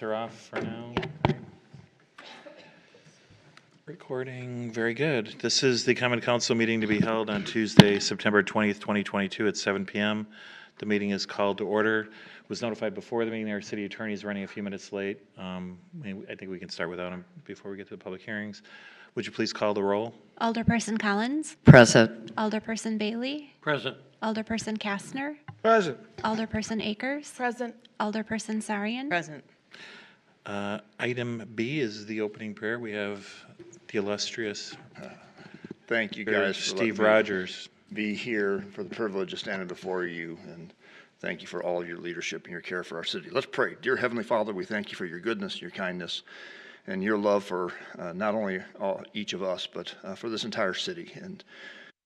Are off for now. Recording, very good. This is the Common Council meeting to be held on Tuesday, September 20th, 2022 at 7 p.m. The meeting is called to order. Was notified before the meeting. Our city attorney is running a few minutes late. I think we can start without him before we get to the public hearings. Would you please call the roll? Alderperson Collins. Present. Alderperson Bailey. Present. Alderperson Kastner. Present. Alderperson Akers. Present. Alderperson Sarian. Present. Item B is the opening prayer. We have the illustrious Thank you guys for Steve letting me Rogers. be here, for the privilege of standing before you, and thank you for all of your leadership and your care for our city. Let's pray. Dear Heavenly Father, we thank you for your goodness, your kindness, and your love for not only each of us, but for this entire city. And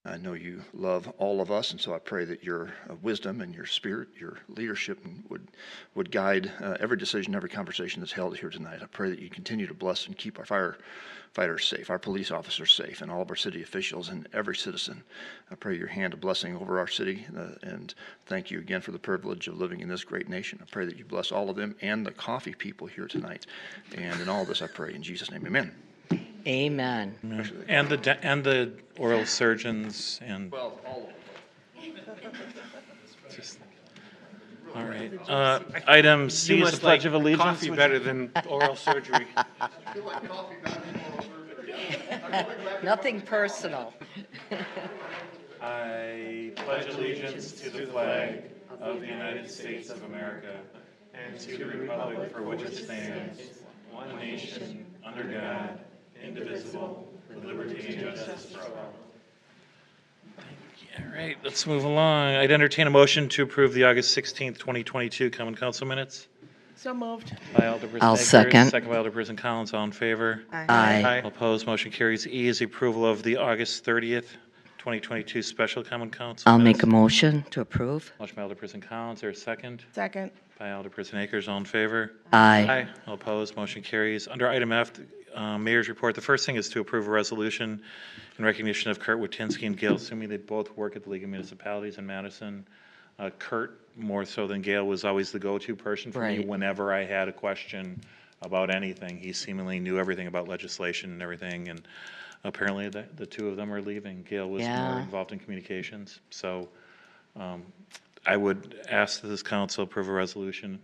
I know you love all of us, and so I pray that your wisdom and your spirit, your leadership would guide every decision, every conversation that's held here tonight. I pray that you continue to bless and keep our firefighters safe, our police officers safe, and all of our city officials and every citizen. I pray your hand of blessing over our city, and thank you again for the privilege of living in this great nation. I pray that you bless all of them and the coffee people here tonight. And in all this I pray in Jesus' name, amen. Amen. And the oral surgeons and. Well, all of them. Just, all right. Item C is the Pledge of Allegiance. Coffee better than oral surgery. Nothing personal. I pledge allegiance to the flag of the United States of America and to the republic for which it stands, one nation, under God, indivisible, with liberty and justice for all. All right, let's move along. I'd entertain a motion to approve the August 16th, 2022 Common Council minutes. So moved. By Alderperson I'll Akers, second. Second by Alderperson Collins. All in favor? Aye. All opposed, motion carries. E is the approval of the August 30th, 2022 Special Common Council I'll minutes. make a motion to approve. Motion by Alderperson Collins, or a second? Second. By Alderperson Akers, all in favor? Aye. All opposed, motion carries. Under item F, Mayor's report, the first thing is to approve a resolution in recognition of Kurt Watinsky and Gail Sumi. They both work at the League of Municipalities in Madison. Kurt, more so than Gail, was always the go-to person for me Right. whenever I had a question about anything. He seemingly knew everything about legislation and everything, and apparently the two of them are leaving. Gail was more Yeah. involved in communications. So I would ask that this council approve a resolution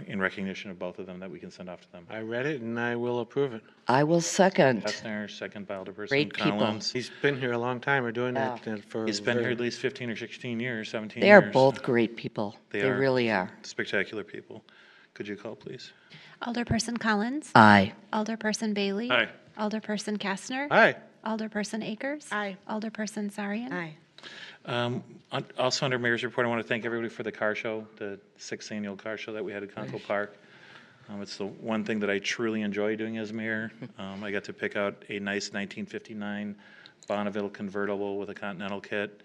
in recognition of both of them that we can send off to them. I read it and I will approve it. I will second. Kastner, second by Alderperson Great people. Collins. He's been here a long time. We're doing Yeah. that for. He's been here at least 15 or 16 years, 17 They years. are both great people. They They are. really are. Spectacular people. Could you call, please? Alderperson Collins. Aye. Alderperson Bailey. Aye. Alderperson Kastner. Aye. Alderperson Akers. Aye. Alderperson Sarian. Aye. Also, under Mayor's report, I want to thank everybody for the car show, the 6th annual car show that we had at Conkle Park. It's the one thing that I truly enjoy doing as mayor. I got to pick out a nice 1959 Bonneville convertible with a Continental kit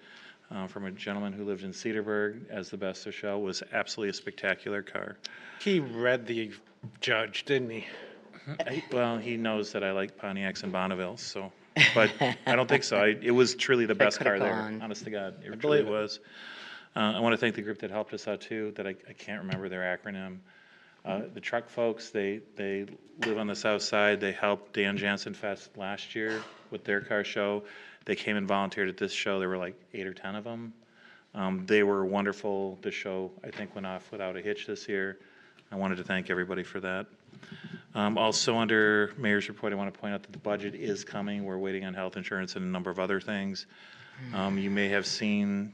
from a gentleman who lived in Cedarburg as the best of show. It was absolutely a spectacular car. He read the judge, didn't he? Well, he knows that I like Pontiacs and Bonnevilles, so, but I don't think so. It was truly the best car could've there, gone. honest to God. It believe truly it. was. I want to thank the group that helped us out too, that I can't remember their acronym. The truck folks, they live on the south side. They helped Dan Jansen Fest last year with their car show. They came and volunteered at this show. There were like 8 or 10 of them. They were wonderful. The show, I think, went off without a hitch this year. I wanted to thank everybody for that. Also, under Mayor's report, I want to point out that the budget is coming. We're waiting on health insurance and a number of other things. You may have seen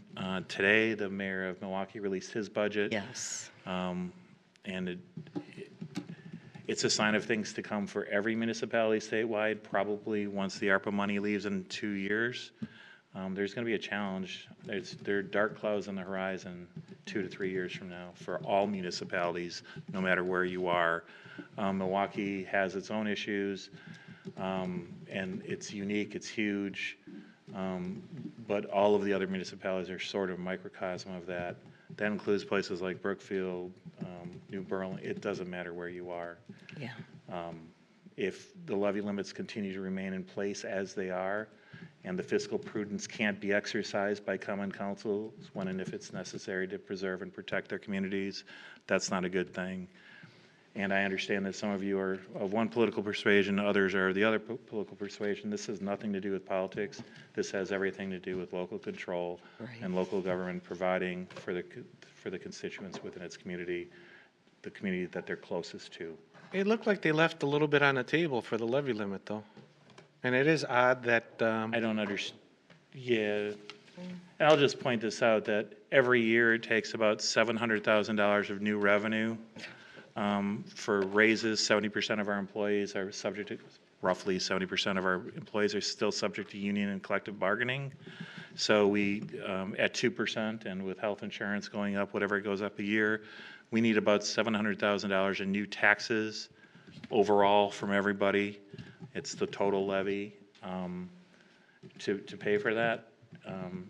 today the mayor of Milwaukee released his budget. Yes. And it's a sign of things to come for every municipality statewide. Probably once the ARPA money leaves in 2 years, there's going to be a challenge. There are dark clouds on the horizon 2 to 3 years from now for all municipalities, no matter where you are. Milwaukee has its own issues, and it's unique, it's huge, but all of the other municipalities are sort of a microcosm of that. That includes places like Brookfield, New Berlin. It doesn't matter where you are. Yeah. If the levy limits continue to remain in place as they are, and the fiscal prudence can't be exercised by common councils when and if it's necessary to preserve and protect their communities, that's not a good thing. And I understand that some of you are of one political persuasion, others are the other political persuasion. This has nothing to do with politics. This has everything to do with local control and local government providing for the constituents within its community, the community that they're closest to. It looked like they left a little bit on the table for the levy limit, though. And it is odd that, I don't understand, yeah. And I'll just point this out, that every year it takes about $700,000 of new revenue for raises. 70% of our employees are subject to, roughly 70% of our employees are still subject to union and collective bargaining. So we, at 2%, and with health insurance going up, whatever it goes up a year, we need about $700,000 in new taxes overall from everybody. It's the total levy to pay for that.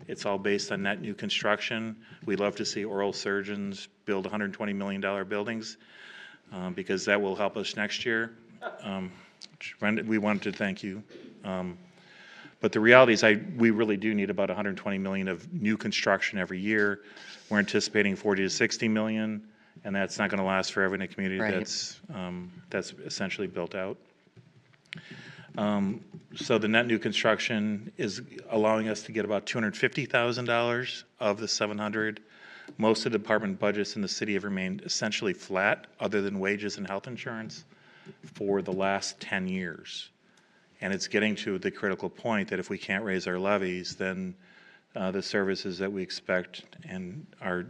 It's all based on net new construction. We love to see oral surgeons build $120 million buildings because that will help us next year. We wanted to thank you. But the reality is we really do need about $120 million of new construction every year. We're anticipating 40 to 60 million, and that's not going to last forever in a community that's essentially built out. So the net new construction is allowing us to get about $250,000 of the 700. Most of the department budgets in the city have remained essentially flat, other than wages and health insurance, for the last 10 years. And it's getting to the critical point that if we can't raise our levies, then the services that we expect and our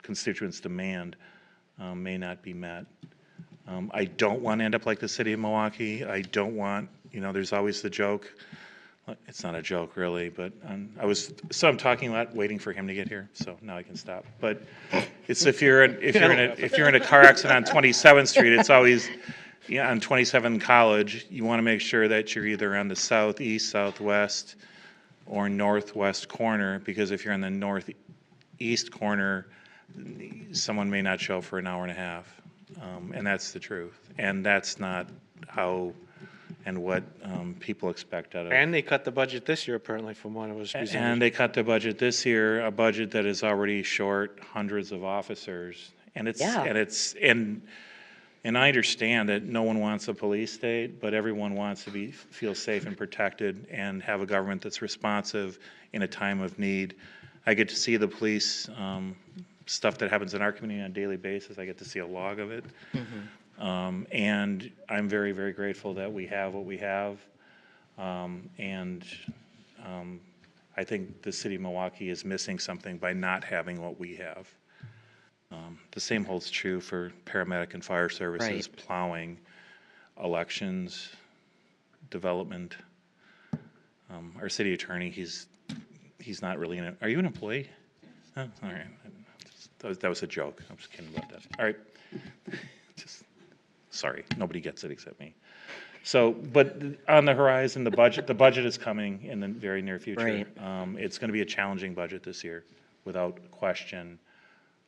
constituents demand may not be met. I don't want to end up like the city of Milwaukee. I don't want, there's always the joke. It's not a joke really, but I'm talking a lot, waiting for him to get here, so now I can stop. But it's if you're in a car accident on 27th Street, it's always on 27 College. You want to make sure that you're either on the southeast, southwest, or northwest corner, because if you're on the northeast corner, someone may not show up for an hour and a half. And that's the truth. And that's not how and what people expect out of it. and they cut the budget this year apparently from what it was presented. And they cut the budget this year, a budget that is already short hundreds of officers. And and I understand that no one wants a police state, but everyone wants to feel safe and protected and have a government that's responsive in a time of need. I get to see the police stuff that happens in our community on a daily basis. I get to see a log of it. And I'm very, very grateful that we have what we have. I think the city of Milwaukee is missing something by not having what we have. The same holds true for paramedic and fire services, plowing, elections, development. Our city attorney, he's not really are you an employee? Oh, all right. That was a joke. I'm just kidding about that. All right. Sorry, nobody gets it except me. So, but on the horizon, the budget is coming in the very near future. Right. It's going to be a challenging budget this year, without question.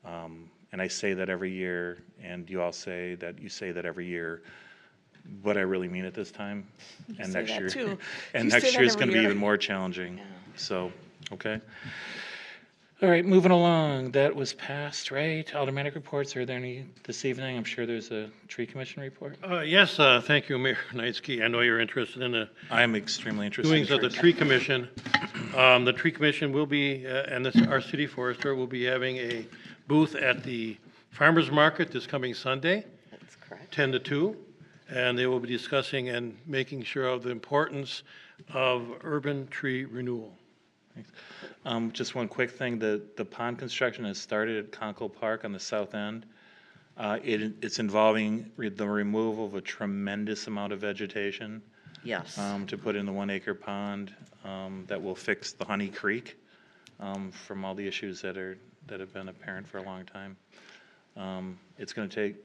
And I say that every year, and you all say that every year, but I really mean it this time. And say next that year, too. and You say next that year is every going to be year. even more challenging. So, okay. All right, moving along. That was passed, right? Aldermanic reports. Are there any this evening? I'm sure there's a tree commission report. Yes, thank you, Mayor Knightsky. I know you're interested in the I am extremely interested. doings in of the trees. tree commission. The tree commission will be, our city forester will be having a booth at the farmers market this coming Sunday, That's correct. 10 to 2. And they will be discussing and making sure of the importance of urban tree renewal. Just one quick thing, the pond construction has started at Conkle Park on the south end. It's involving the removal of a tremendous amount of vegetation Yes. to put in the 1 acre pond that will fix the Honey Creek from all the issues that have been apparent for a long time. It's going to take,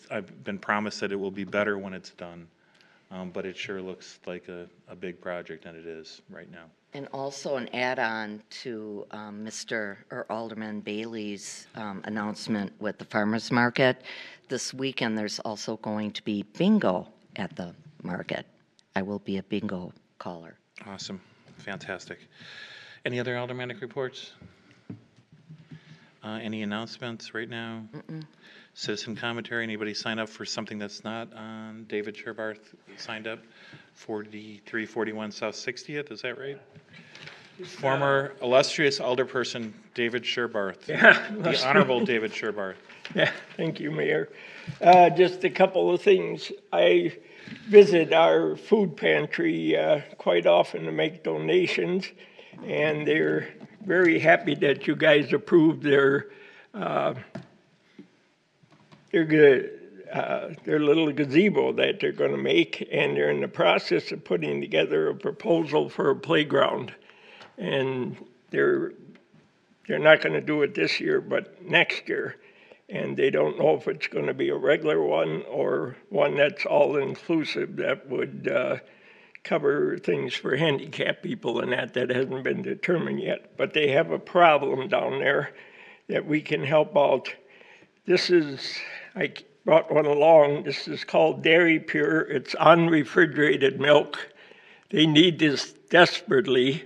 I've been promised that it will be better when it's done, but it sure looks like a big project, and it is right now. And also an add-on to Alderman Bailey's announcement with the farmer's market. This weekend, there's also going to be bingo at the market. I will be a bingo caller. Awesome, fantastic. Any other aldermanic reports? Any announcements right now? citizen commentary. Anybody sign up for something that's not on David Sherbarth signed up? 4341 South 60th, is that right? Former illustrious alderperson David Sherbarth. Yeah, The Honorable David Sherbarth. Yeah, thank you, Mayor. Just a couple of things. I visit our food pantry quite often to make donations, and they're very happy that you guys approved their little gazebo that they're going to make, and they're in the process of putting together a proposal for a playground. And they're not going to do it this year, but next year. And they don't know if it's going to be a regular one or one that's all-inclusive that would cover things for handicapped people and that hasn't been determined yet. But they have a problem down there that we can help out. I brought one along. This is called Dairy Pure. It's unrefrigerated milk. They need this desperately.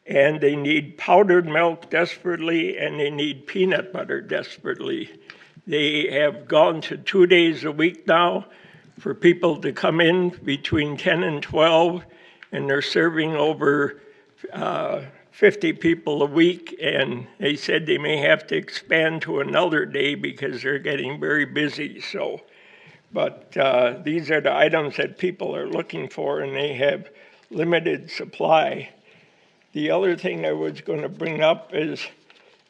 And they need powdered milk desperately, and they need peanut butter desperately. They have gone to 2 days a week now for people to come in between 10 and 12, and they're serving over 50 people a week, and they said they may have to expand to another day because they're getting very busy. But these are the items that people are looking for, and they have limited supply. The other thing I was going to bring up is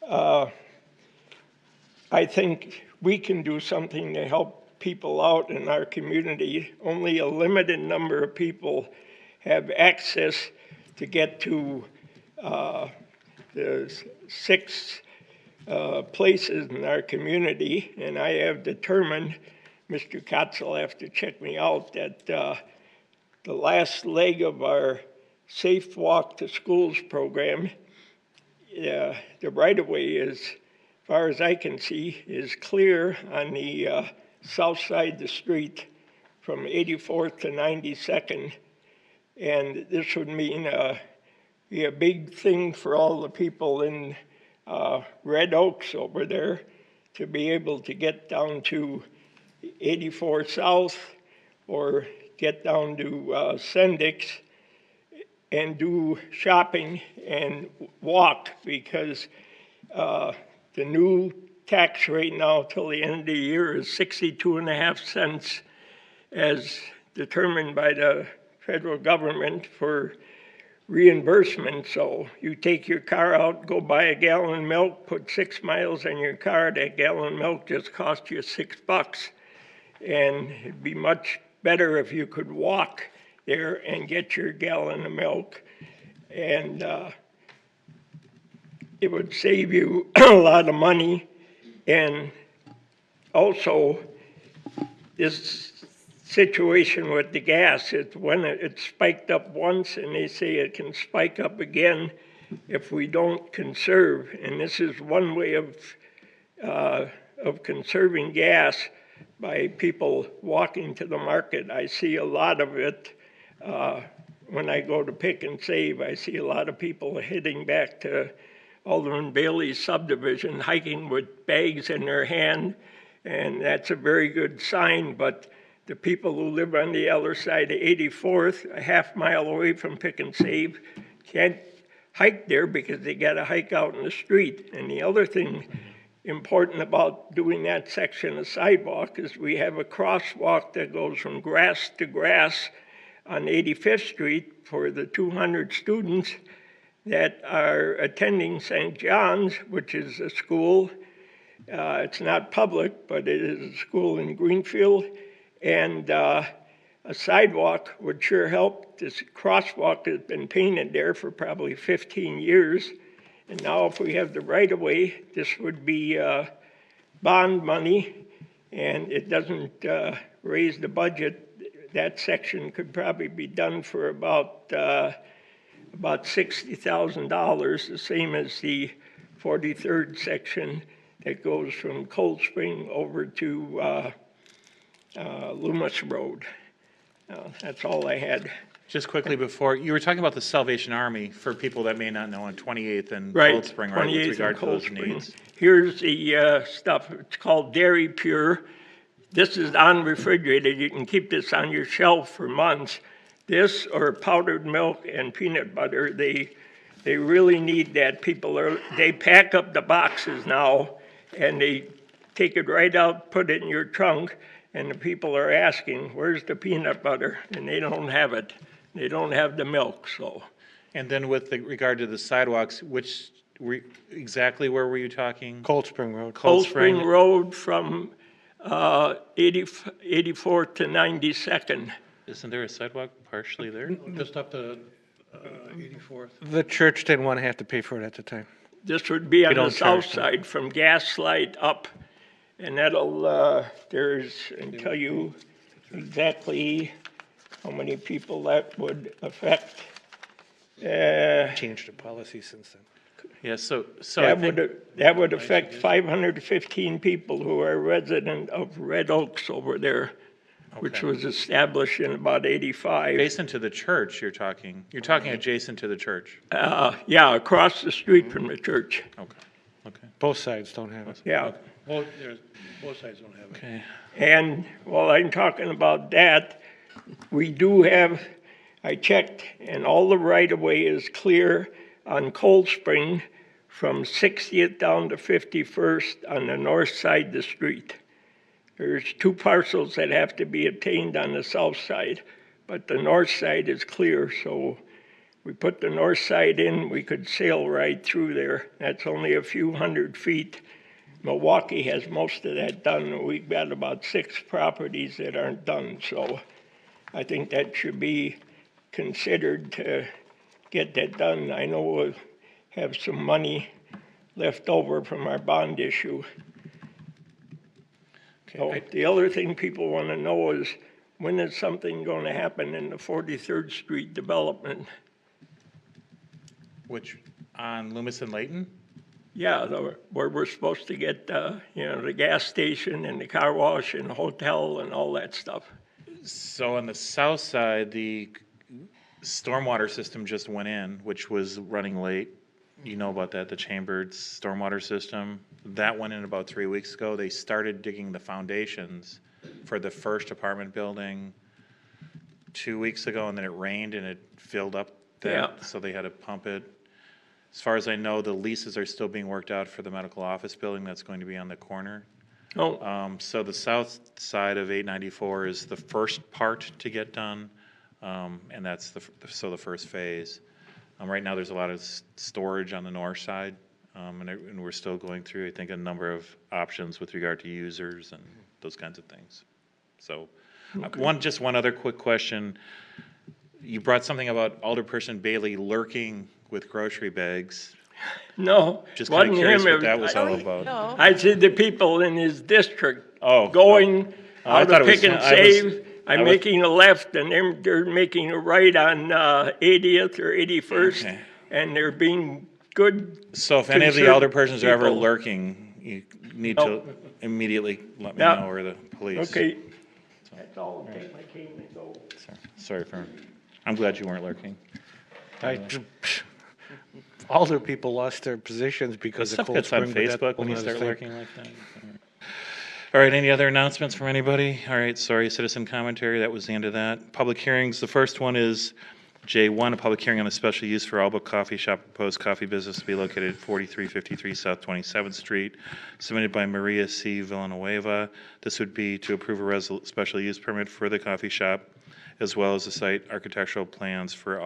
I think we can do something to help people out in our community. Only a limited number of people have access to get to the 6 places in our community, and I have determined, Mr. Kotz will have to check me out, that the last leg of our Safe Walk to Schools program, the right-of-way is, as far as I can see, is clear on the south side of the street from 84th to 92nd. And this would mean be a big thing for all the people in Red Oaks over there to be able to get down to 84 South or get down to Sendix and do shopping and walk, because the new tax rate now till the end of the year is 62.5 cents as determined by the federal government for reimbursement. So you take your car out, go buy a gallon of milk, put 6 miles on your car, that gallon of milk just cost you $6. And it'd be much better if you could walk there and get your gallon of milk. And it would save you a lot of money. And also, this situation with the gas, it's when it spiked up once, and they say it can spike up again if we don't conserve. And this is one way of conserving gas, by people walking to the market. I see a lot of it when I go to Pick and Save. I see a lot of people heading back to Alderman Bailey's subdivision, hiking with bags in their hand, and that's a very good sign. But the people who live on the other side of 84th, a half mile away from Pick and Save, can't hike there because they got to hike out in the street. And the other thing important about doing that section of sidewalk is we have a crosswalk that goes from grass to grass on 85th Street for the 200 students that are attending St. John's, which is a school. It's not public, but it is a school in Greenfield. And a sidewalk would sure help. This crosswalk has been painted there for probably 15 years. And now if we have the right-of-way, this would be bond money, and it doesn't raise the budget. That section could probably be done for about $60,000, the same as the 43rd section that goes from Cold Spring over to Loomis Road. That's all I had. Just quickly before, you were talking about the Salvation Army, for people that may not know, on 28th and Right, Cold Spring, right, 28th with and regard to Cold those Spring. needs. Here's the stuff. It's called Dairy Pure. This is unrefrigerated. You can keep this on your shelf for months. This or powdered milk and peanut butter, they really need that. They pack up the boxes now and they take it right out, put it in your trunk, and the people are asking, where's the peanut butter? And they don't have it. They don't have the milk, so. And then with regard to the sidewalks, exactly where were you talking? Cold Spring Road. Cold Spring Road from 84th to 92nd. Isn't there a sidewalk partially there? Just up to 84th. The church didn't want to have to pay for it at the time. This would be on the don't south charge them. side from Gaslight up. And that'll, and tell you exactly how many people that would affect. Changed the policy since then. Yeah, so I think, That would affect 515 people who are resident of Red Oaks over there, which Okay. was established in about 85. adjacent to the church, you're talking adjacent to the church. Yeah, across the street from the church. Okay. Both sides don't have it. Yeah. Both sides don't have it. Okay. And while I'm talking about that, we do have, I checked, and all the right-of-way is clear on Cold Spring from 60th down to 51st on the north side of the street. There's 2 parcels that have to be obtained on the south side, but the north side is clear, so we put the north side in, we could sail right through there. That's only a few hundred feet. Milwaukee has most of that done. We've got about 6 properties that aren't done, so I think that should be considered to get that done. I know we'll have some money left over from our bond issue. So the other thing people want to know is, when is something going to happen in the 43rd Street development? Which, on Loomis and Layton? Yeah, where we're supposed to get, the gas station and the car wash and the hotel and all that stuff. So on the south side, the stormwater system just went in, which was running late. You know about that, the chambered stormwater system. That went in about 3 weeks ago. They started digging the foundations for the first apartment building 2 weeks ago, and then it rained and it filled up that, Yeah. so they had to pump it. As far as I know, the leases are still being worked out for the medical office building that's going to be on the corner. Oh, So the south side of 894 is the first part to get done, and that's the first phase. Right now, there's a lot of storage on the north side, and we're still going through, I think, a number of options with regard to users and those kinds of things. So, just one other quick question. You brought something about Alderperson Bailey lurking with grocery bags. no, Just kind of wasn't curious him. what that was all about. I see the people in his district Oh, going I out thought of it was- Pick and I was- Save. I I'm was- making a left and they're making a right on 80th or 81st. Okay. And they're being good. So if any of the conservative alderpersons are ever people. lurking, you need to immediately let me Yeah. know, or the police. Okay. That's all. I'll take my cane and go. Sorry for, I'm glad you weren't lurking. Alder people lost their positions because of Stuff Cold gets on Spring. but that's Facebook when you another start thing. lurking like that. All right, any other announcements from anybody? All right, sorry, citizen commentary, that was the end of that. Public hearings, the first one is J1, a public hearing on a special use for Alba Coffee Shop, proposed coffee business to be located at 4353 South 27th Street, submitted by Maria C. Villanueva. This would be to approve a special use permit for the coffee shop, as well as the site architectural plans for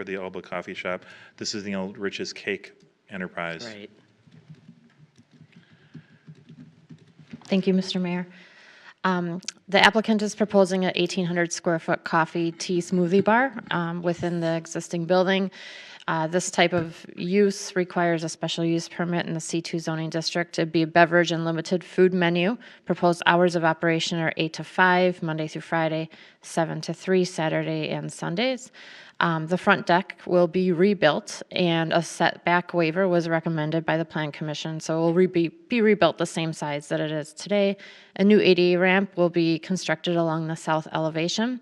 the Alba Coffee Shop. This is the old Rich's Cake Enterprise. Right. Thank you, Mr. Mayor. The applicant is proposing a 1,800 square foot coffee tea smoothie bar within the existing building. This type of use requires a special use permit in the C2 zoning district. It'd be a beverage and limited food menu. Proposed hours of operation are 8 to 5, Monday through Friday, 7 to 3, Saturday and Sundays. The front deck will be rebuilt, and a setback waiver was recommended by the Plan Commission, so it will be rebuilt the same size that it is today. A new ADA ramp will be constructed along the south elevation,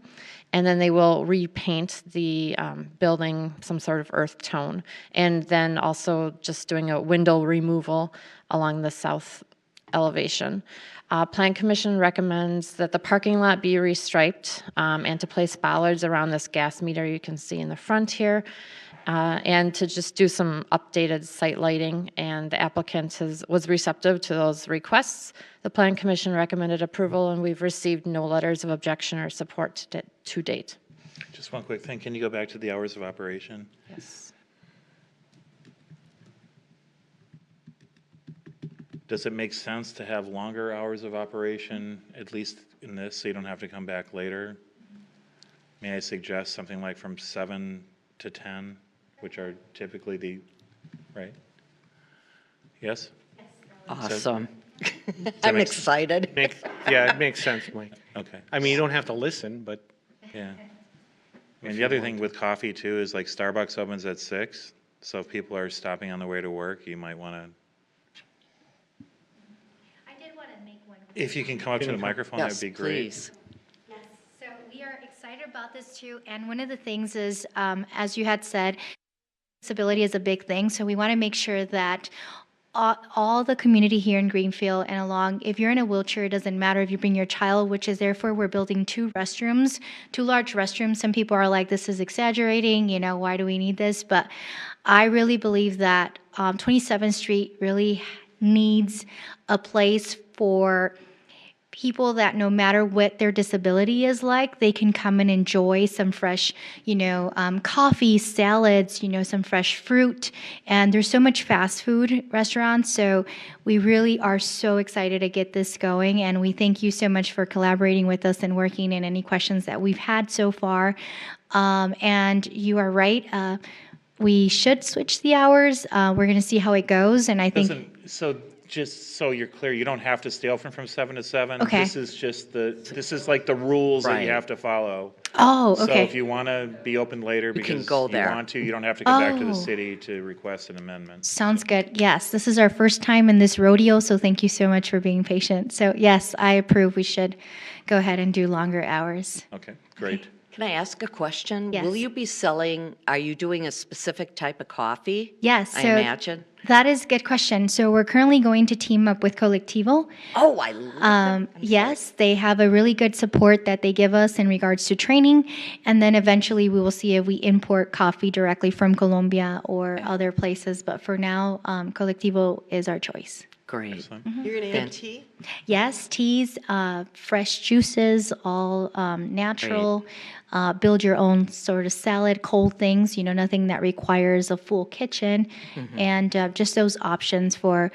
and then they will repaint the building some sort of earth tone, and then also just doing a window removal along the south elevation. Plan Commission recommends that the parking lot be restriped and to place bollards around this gas meter you can see in the front here, and to just do some updated site lighting, and the applicant was receptive to those requests. The Plan Commission recommended approval, and we've received no letters of objection or support to date. Just one quick thing. Can you go back to the hours of operation? Yes. Does it make sense to have longer hours of operation, at least in this, so you don't have to come back later? May I suggest something like from 7 to 10, which are typically right? Yes? Awesome. that I'm make- excited. Yeah, it makes sense, Mike. Okay, I mean, you don't have to listen, but yeah. And the other thing with coffee too is like Starbucks opens at 6, so if people are stopping on the way to work, you might want to, I did want to make one. if you can come up to the microphone, that would Yes, be great. please. Yes, so we are excited about this too, and one of the things is, as you had said, disability is a big thing, so we want to make sure that all the community here in Greenfield and along, if you're in a wheelchair, it doesn't matter if you bring your child, which is therefore we're building 2 restrooms, 2 large restrooms. Some people are like, this is exaggerating, why do we need this? But I really believe that 27th Street really needs a place for people that no matter what their disability is like, they can come and enjoy some fresh, coffee, salads, some fresh fruit. And there's so much fast food restaurants. So we really are so excited to get this going. And we thank you so much for collaborating with us and working in any questions that we've had so far. And you are right. We should switch the hours. We're going to see how it goes. And I think. So just so you're clear, you don't have to stay open from 7 to 7. Okay. This is like the rules that you Right. have to follow. Oh, So okay. if you want to be open later can because go you there. want to, you don't have to come back to the Oh. city to request an amendment. Sounds good. Yes, this is our first time in this rodeo, so thank you so much for being patient. So yes, I approve. We should go ahead and do longer hours. Okay, great. Can I ask a question? Yes. Will you be are you doing a specific type of coffee? Yes, I so imagine. that is a good question. So we're currently going to team up with Colectivo. Oh, I love them. Yes, they have a really good support that they give us in regards to training, and then eventually we will see if we import coffee directly from Colombia or other places. But for now, Colectivo is our choice. Great. You're going to have tea? Yes, teas, fresh juices, all natural. Build your own sort of salad, cold things, nothing that requires a full kitchen. And just those options for,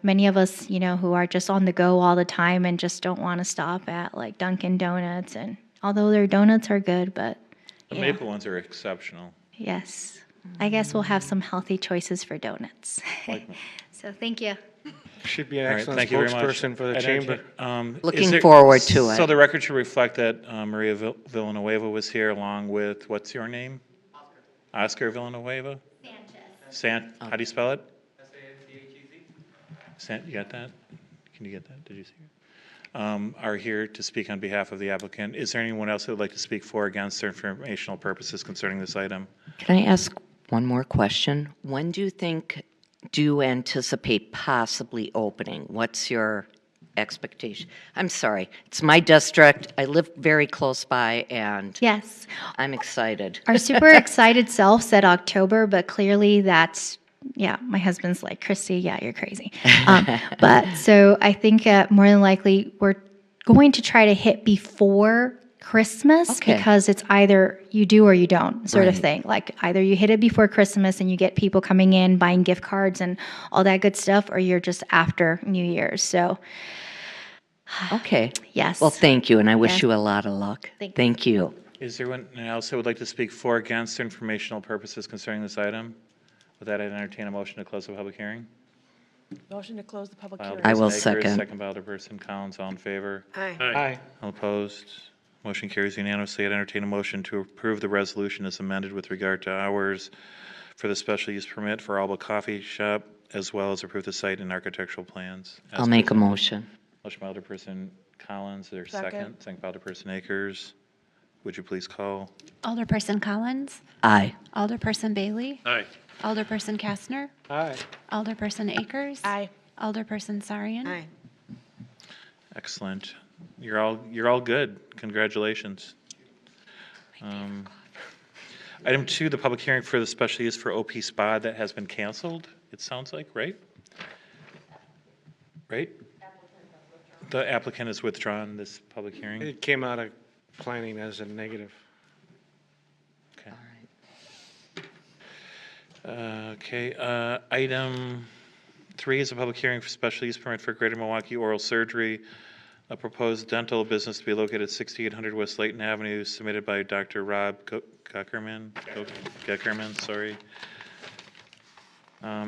many of us, who are just on the go all the time and just don't want to stop at like Dunkin' Donuts. And although their donuts are good, but The yeah. maple ones are exceptional. Yes. I guess we'll have some healthy choices for donuts. Like me. So thank you. should be an All right, excellent thank you very much. spokesperson for the I'd chamber. Looking forward to So it. the record should reflect that Maria Villanueva was here along with, what's your name? Oscar Villanueva? Sanchez. How do you spell it? S-A-N-C-H-E-Z. You got that? Can you get that? Did you see it? Are here to speak on behalf of the applicant. Is there anyone else who would like to speak for or against for informational purposes concerning this item? Can I ask one more question? When do you anticipate possibly opening? What's your expectation? I'm sorry, it's my district. I live very close by, and Yes. I'm excited. Our super excited self said October, but clearly that's, my husband's like, Christy, you're crazy. But so I think more than likely we're going to try to hit before Christmas Okay. because it's either you do or you don't sort of Right. thing. Like either you hit it before Christmas and you get people coming in, buying gift cards and all that good stuff, or you're just after New Year's. So Okay. yes. Well, thank you, and I wish Yes. you a lot of luck. Thank you. Thank you. Is there anyone else who would like to speak for or against informational purposes concerning this item? With that, I'd entertain a motion to close the public hearing. Motion to close the public By hearing. I will Alderperson Akers, second. Second by Alderperson Collins, all in favor? Aye. Aye. All opposed? Motion carries unanimously. I'd entertain a motion to approve the resolution as amended with regard to hours for the special use permit for Alba Coffee Shop, as well as approve the site and architectural plans. as I'll make a presented. motion. Motion by Alderperson Collins, is there a Second. second? Second by Alderperson Akers. Would you please call? Alderperson Collins, Aye. Alderperson Bailey, Aye. Alderperson Kastner, Aye. Alderperson Akers. Aye. Alderperson Sarian. Aye. Excellent. You're all good. Congratulations. Item 2, the public hearing for the special use for OP Spa that has been canceled, it sounds like, right? Right? The applicant has withdrawn this public hearing. It came out of planning as a negative. Okay. Okay, item 3 is a public hearing for special use permit for Greater Milwaukee Oral Surgery, a proposed dental business to be located at 6800 West Layton Avenue, submitted by Dr. Rob Geckerman, sorry.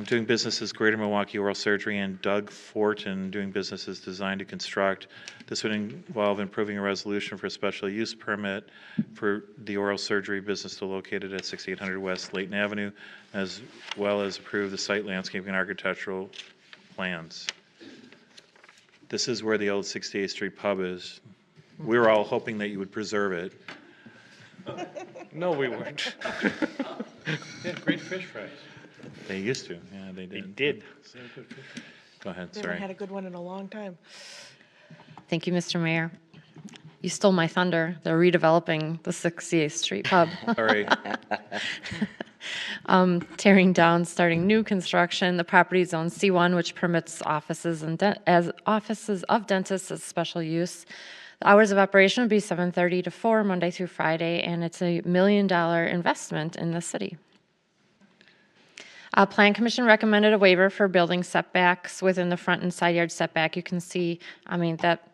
Doing business as Greater Milwaukee Oral Surgery, and Doug Fortin doing business as Design to Construct. This would involve improving a resolution for a special use permit for the oral surgery business to located at 6800 West Layton Avenue, as well as approve the site landscaping and architectural plans. This is where the old 68th Street pub is. We were all hoping that you would preserve it. No, we weren't. Yeah, great fish fries. They used to, yeah, they did. Go ahead, We haven't had sorry. a good one in a long time. Thank you, Mr. Mayor. You stole my thunder. They're redeveloping the 68th Street Pub. Sorry. Tearing down, starting new construction. The property is zone C1, which permits offices and as offices of dentists as special use. The hours of operation would be 7:30 to 4, Monday through Friday, and it's a $1 million investment in the city. Plan Commission recommended a waiver for building setbacks within the front and side yard setback. You can see, that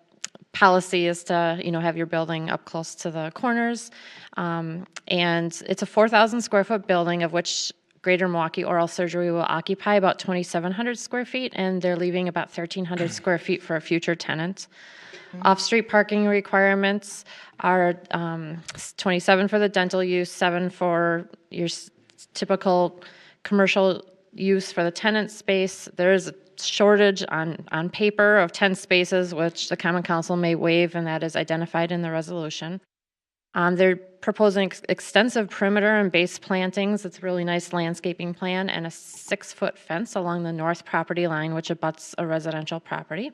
policy is to, have your building up close to the corners. And it's a 4,000 square foot building, of which Greater Milwaukee Oral Surgery will occupy about 2,700 square feet, and they're leaving about 1,300 square feet for a future tenant. Off-street parking requirements are 27 for the dental use, 7 for your typical commercial use for the tenant space. There is a shortage on paper of 10 spaces, which the Common Council may waive, and that is identified in the resolution. They're proposing extensive perimeter and base plantings. It's a really nice landscaping plan, and a 6-foot fence along the north property line, which abuts a residential property.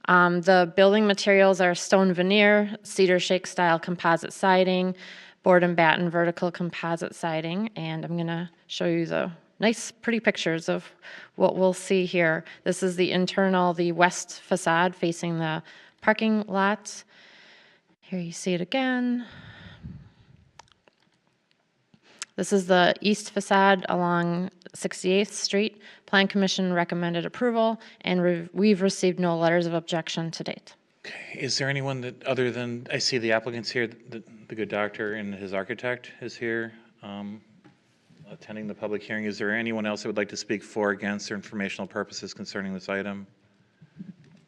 The building materials are stone veneer, cedar shake style composite siding, board and batten vertical composite siding, and I'm going to show you the nice, pretty pictures of what we'll see here. This is the internal, the west facade facing the parking lot. Here you see it again. This is the east facade along 68th Street. Plan Commission recommended approval, and we've received no letters of objection to date. Okay, is there anyone that, other than, I see the applicants here, the good doctor and his architect is here, attending the public hearing. Is there anyone else that would like to speak for, against, or informational purposes concerning this item?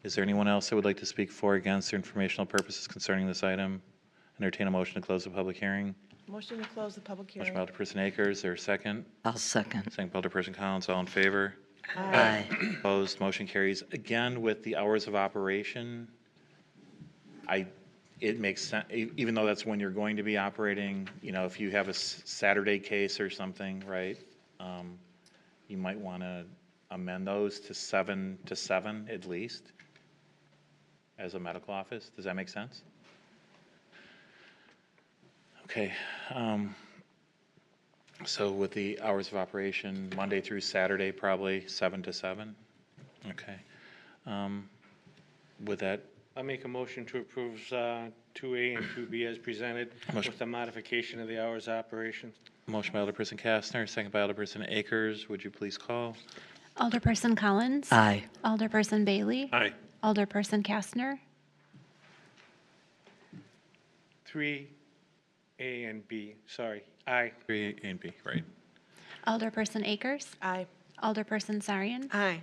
Is there anyone else that would like to speak for, against, or informational purposes concerning this item? Entertain a motion to close the public hearing. Motion to close the public Motion hearing. by Alderperson Akers, there a second? I'll second. Second by Alderperson Collins, all in favor? Aye. Opposed, motion carries. Again, with the hours of operation, it makes sense, even though that's when you're going to be operating, if you have a Saturday case or something, right? You might want to amend those to 7 to 7 at least as a medical office. Does that make sense? Okay. So with the hours of operation, Monday through Saturday, probably 7 to 7? Okay. With that, I make a motion to approve 2A and 2B as presented Motion. with the modification of the hours of operation. motion by Alderperson Kastner, second by Alderperson Akers. Would you please call? Alderperson Collins. Aye. Alderperson Bailey. Aye. Alderperson Kastner. 3 A and B, sorry. Aye. 3A and B, right. Alderperson Akers? Aye. Alderperson Sarian? Aye.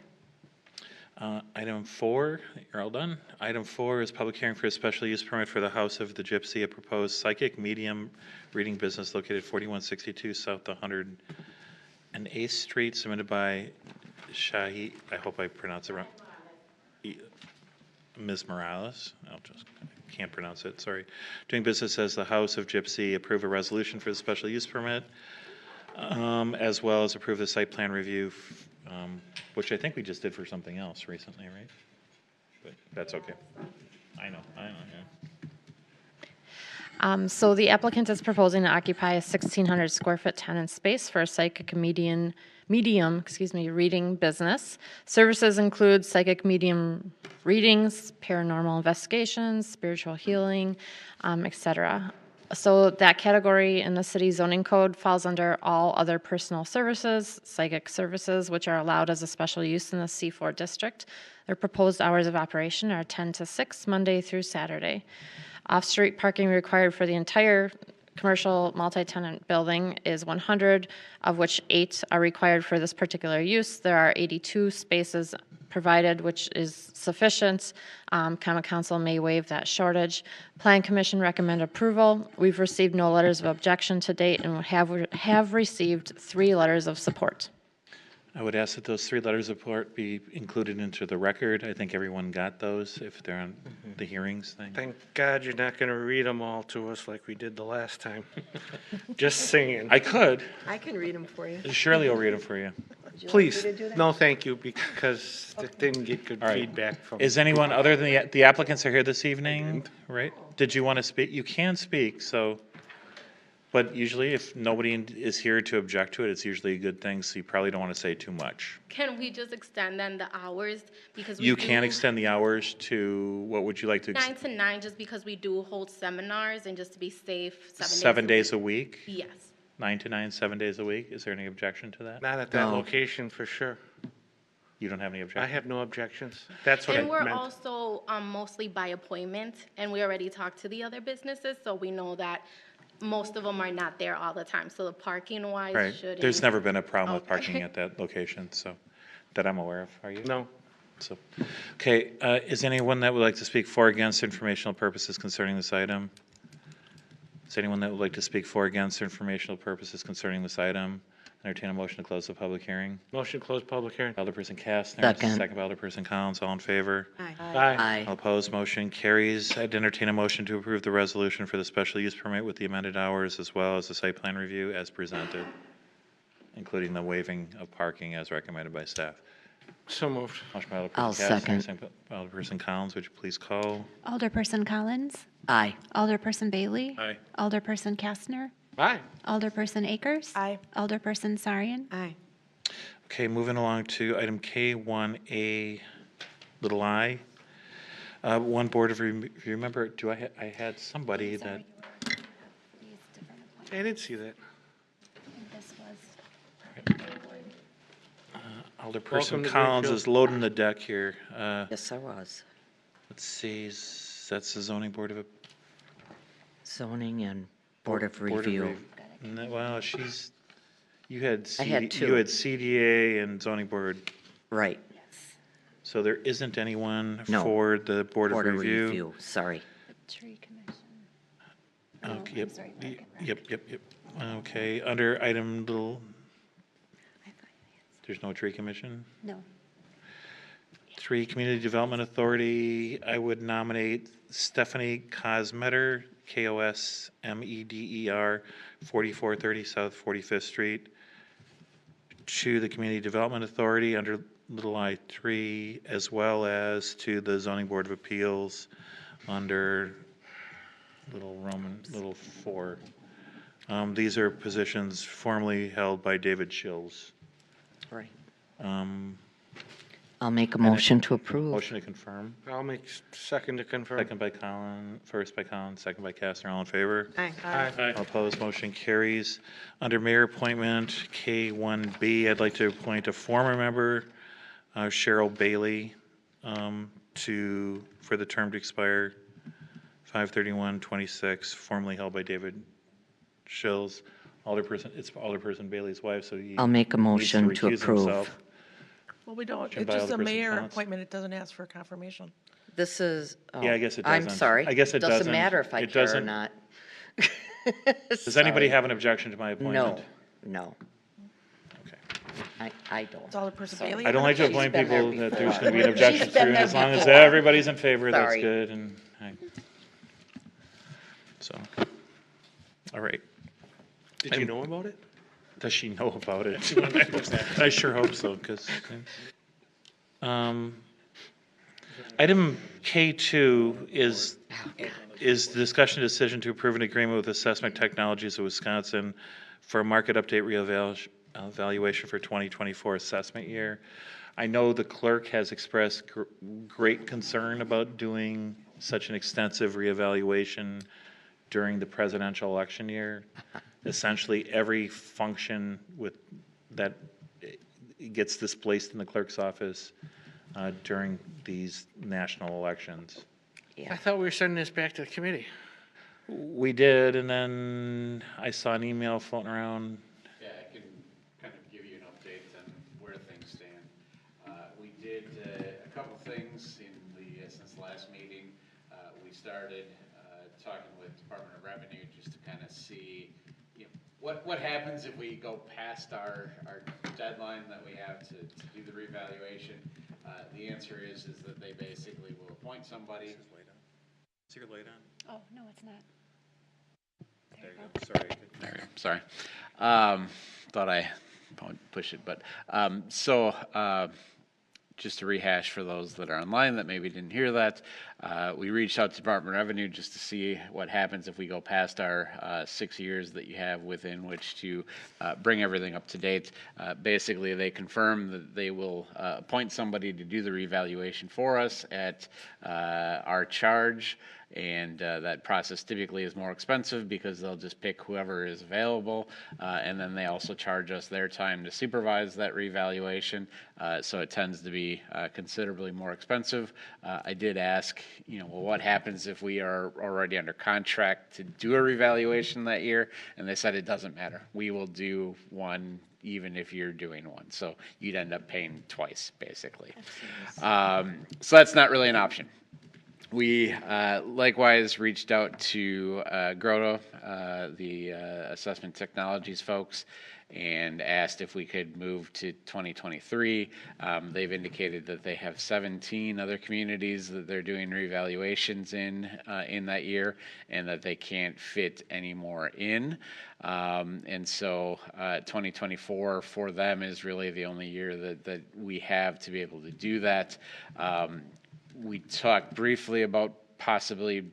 Item 4, you're all done. Item 4 is public hearing for a special use permit for the House of the Gypsy, a proposed psychic medium reading business located 4162 South 108th Street, submitted by Shahi, I hope I pronounce it wrong. Ms. Morales, can't pronounce it, sorry. Doing business as the House of Gypsy, approve a resolution for the special use permit, as well as approve the site plan review, which I think we just did for something else recently, right? But that's okay. I know, yeah. So the applicant is proposing to occupy a 1,600 square foot tenant space for a psychic medium, reading business. Services include psychic medium readings, paranormal investigations, spiritual healing, etc. So that category in the city zoning code falls under all other personal services, psychic services, which are allowed as a special use in the C4 district. Their proposed hours of operation are 10 to 6, Monday through Saturday. Off-street parking required for the entire commercial multi-tenant building is 100, of which 8 are required for this particular use. There are 82 spaces provided, which is sufficient. Common Council may waive that shortage. Plan Commission recommend approval. We've received no letters of objection to date and have received 3 letters of support. I would ask that those 3 letters of support be included into the record. I think everyone got those if they're on the hearings thing. Thank God you're not going to read them all to us like we did the last time. Just saying. I could. I can read them for you. Shirley will read them for you. Please, no, thank you, because it didn't get good All right. feedback from. Is anyone, other than the applicants are here this evening, right? Did you want to speak? You can speak, so, but usually if nobody is here to object to it, it's usually a good thing, so you probably don't want to say too much. Can we just extend then the hours? Because we You do can extend the hours to, what would you like to? 9 to 9, just because we do hold seminars and just to be safe, 7 days a week? Yes. 9 to 9, 7 days a week? Is there any objection to that? Not at that No. location, for sure. You don't have any I objection? have no objections. That's what I And we're meant. also mostly by appointment, and we already talked to the other businesses, so we know that most of them are not there all the time. So the parking wise Right. shouldn't. There's never been a problem with Okay. parking at that location, so, that I'm aware of. Are you? No. So, okay, is anyone that would like to speak for or against informational purposes concerning this item? Is anyone that would like to speak for or against informational purposes concerning this item? Entertain a motion to close the public hearing. Motion to close public hearing. Alderperson Kastner. Second. Second by Alderperson Collins, all in favor? Aye. Aye. All opposed, motion carries. I'd entertain a motion to approve the resolution for the special use permit with the amended hours as well as the site plan review as presented, including the waiving of parking as recommended by staff. So moved. Motion by Alderperson I'll Kastner, second. by Alderperson Collins, would you please call? Alderperson Collins? Aye. Alderperson Bailey? Aye. Alderperson Kastner? Aye. Alderperson Akers? Aye. Alderperson Sarian? Aye. Okay, moving along to item K1A, little I. One board of, remember, I had somebody that, I didn't see that. This was. Welcome Alderperson to Collins Greenfield. is loading the deck here. Yes, I was. Let's see, that's the zoning board of. Zoning and Board of Review. No, well, you had. I had two. You had CDA and zoning board, Right. so there isn't anyone No. for the board of Board of review. Review, sorry. Tree Commission. Okay, yep, sorry, Bracken. yep. Okay, under item little, there's no tree commission? No. 3, Community Development Authority, I would nominate Stephanie Cosmeter, Kosmeder, 4430 South 45th Street, to the Community Development Authority under little I3, as well as to the Zoning Board of Appeals under little 4. These are positions formerly held by David Shills. Right. Um, I'll make a motion to approve. Motion to confirm. I'll make second to confirm. Second by Collin, first by Collin, second by Kastner, all in favor? Aye. Aye. All opposed, motion carries. Under mayor appointment, K1B, I'd like to appoint a former member, Cheryl Bailey, for the term to expire 5/31/26, formerly held by David Schills, it's Alderperson Bailey's wife, so he I'll make a needs to motion to recuse approve. himself. Well, we don't, Motion it's by just a Alderperson mayor Counts. appointment, it doesn't ask for confirmation. This is, Yeah, I guess it I'm doesn't. sorry. I guess it Doesn't doesn't. matter if I It care or doesn't. not. Does anybody have an objection to my appointment? No, Okay. I don't. It's all the person Sorry. Bailey. I don't like to She's appoint been there people that there's before. going to be an objection She's been to, there as long as before. everybody's in favor, that's Sorry. good, and, so, all right. Did you know about it? Does she know about it? I sure hope so, because, item K2 is the discussion decision to approve an agreement with Assessment Technologies of Wisconsin for a market update evaluation for 2024 assessment year. I know the clerk has expressed great concern about doing such an extensive reevaluation during the presidential election year. Essentially, every function that gets displaced in the clerk's office during these national elections. I thought we were sending this back to the committee. We did, and then I saw an email floating around. Yeah, I can kind of give you an update on where things stand. We did a couple things since the last meeting. We started talking with Department of Revenue just to kind of see, what happens if we go past our deadline that we have to do the reevaluation. The answer is that they basically will appoint somebody. Is your light on? Oh, no, it's not. There you go. Sorry. There we go. Sorry. Thought I would push it, but just to rehash for those that are online that maybe didn't hear that, we reached out to Department of Revenue just to see what happens if we go past our 6 years that you have within which to bring everything up to date. Basically, they confirm that they will appoint somebody to do the revaluation for us at our charge. And that process typically is more expensive because they'll just pick whoever is available. And then they also charge us their time to supervise that revaluation. So it tends to be considerably more expensive. I did ask, well, what happens if we are already under contract to do a revaluation that year? And they said it doesn't matter. We will do one even if you're doing one. So you'd end up paying twice, basically. So that's not really an option. We likewise reached out to Grotto, the assessment technologies folks, and asked if we could move to 2023. They've indicated that they have 17 other communities that they're doing revaluations in that year, and that they can't fit any more in. And so 2024 for them is really the only year that we have to be able to do that. We talked briefly about possibly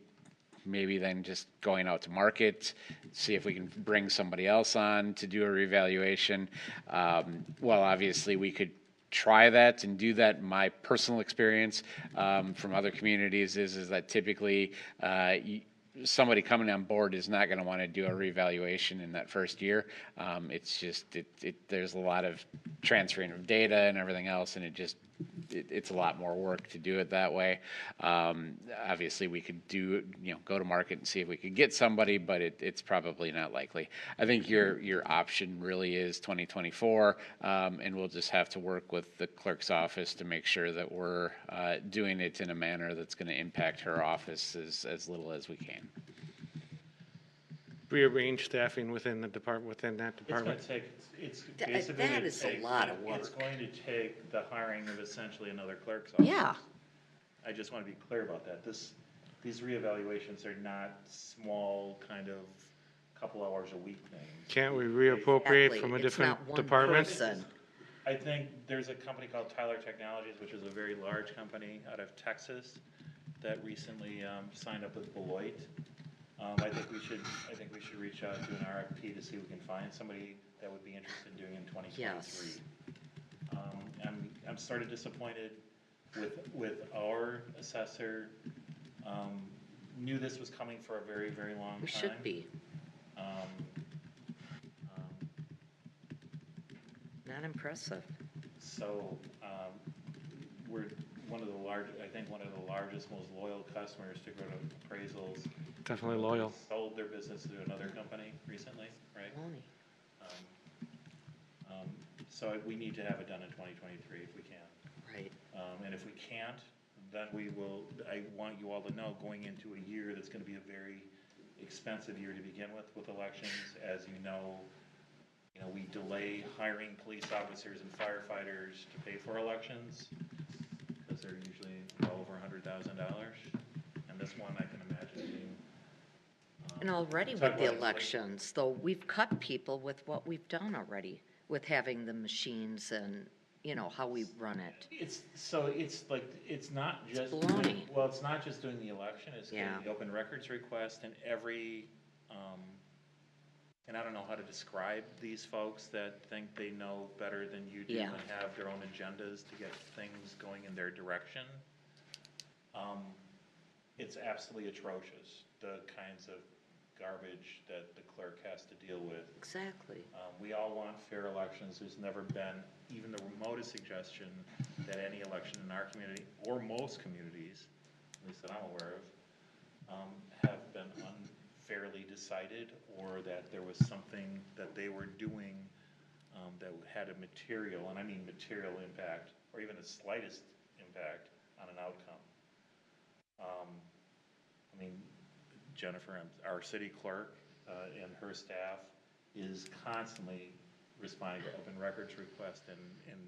maybe then just going out to market, see if we can bring somebody else on to do a revaluation. Well, obviously we could try that and do that. My personal experience from other communities is that typically somebody coming on board is not going to want to do a revaluation in that first year. It's just, there's a lot of transferring of data and everything else, and it's a lot more work to do it that way. Obviously, we could go to market and see if we could get somebody, but it's probably not likely. I think your option really is 2024, and we'll just have to work with the clerk's office to make sure that we're doing it in a manner that's going to impact her office as little as we can. Rearrange staffing within that department. It's going to take, it's basically. That is a lot of work. It's going to take the hiring of essentially another clerk's office. Yeah. I just want to be clear about that. These reevaluations are not small, kind of couple hours a week things. Can't we reappropriate Exactly. from a It's different not one department? person. I think there's a company called Tyler Technologies, which is a very large company out of Texas that recently signed up with Beloit. I think we should reach out to an RFP to see if we can find somebody that would be interested in doing it in 2023. Yes. I'm sort of disappointed with our assessor. Knew this was coming for a very, very long time. We should be. Not impressive. So we're one of the largest, most loyal customers to go to appraisals. Definitely loyal. Sold their business business through another company recently, right? Baloney. So we need to have it done in 2023 if we can. Right. And if we can't, then I want you all to know, going into a year that's gonna be a very expensive year to begin with elections. As you know, we delay hiring police officers and firefighters to pay for elections, because they're usually well over $100,000. And this one, I can imagine being. And already talk with the about it, like, elections, though, we've cut people with what we've done already, with having the machines and, how we run it. It's like, it's not just. baloney. Well, it's not just doing the election, it's getting Yeah. the open records request and every, and I don't know how to describe these folks that think they know better than you do Yeah. and have their own agendas to get things going in their direction. It's absolutely atrocious, the kinds of garbage that the clerk has to deal with. Exactly. We all want fair elections. There's never been even the remotest suggestion that any election in our community, or most communities, at least that I'm aware of, have been unfairly decided, or that there was something that they were doing that had a material, and I mean material impact, or even the slightest impact on an outcome. I mean, Jennifer, our city clerk and her staff is constantly responding to open records requests and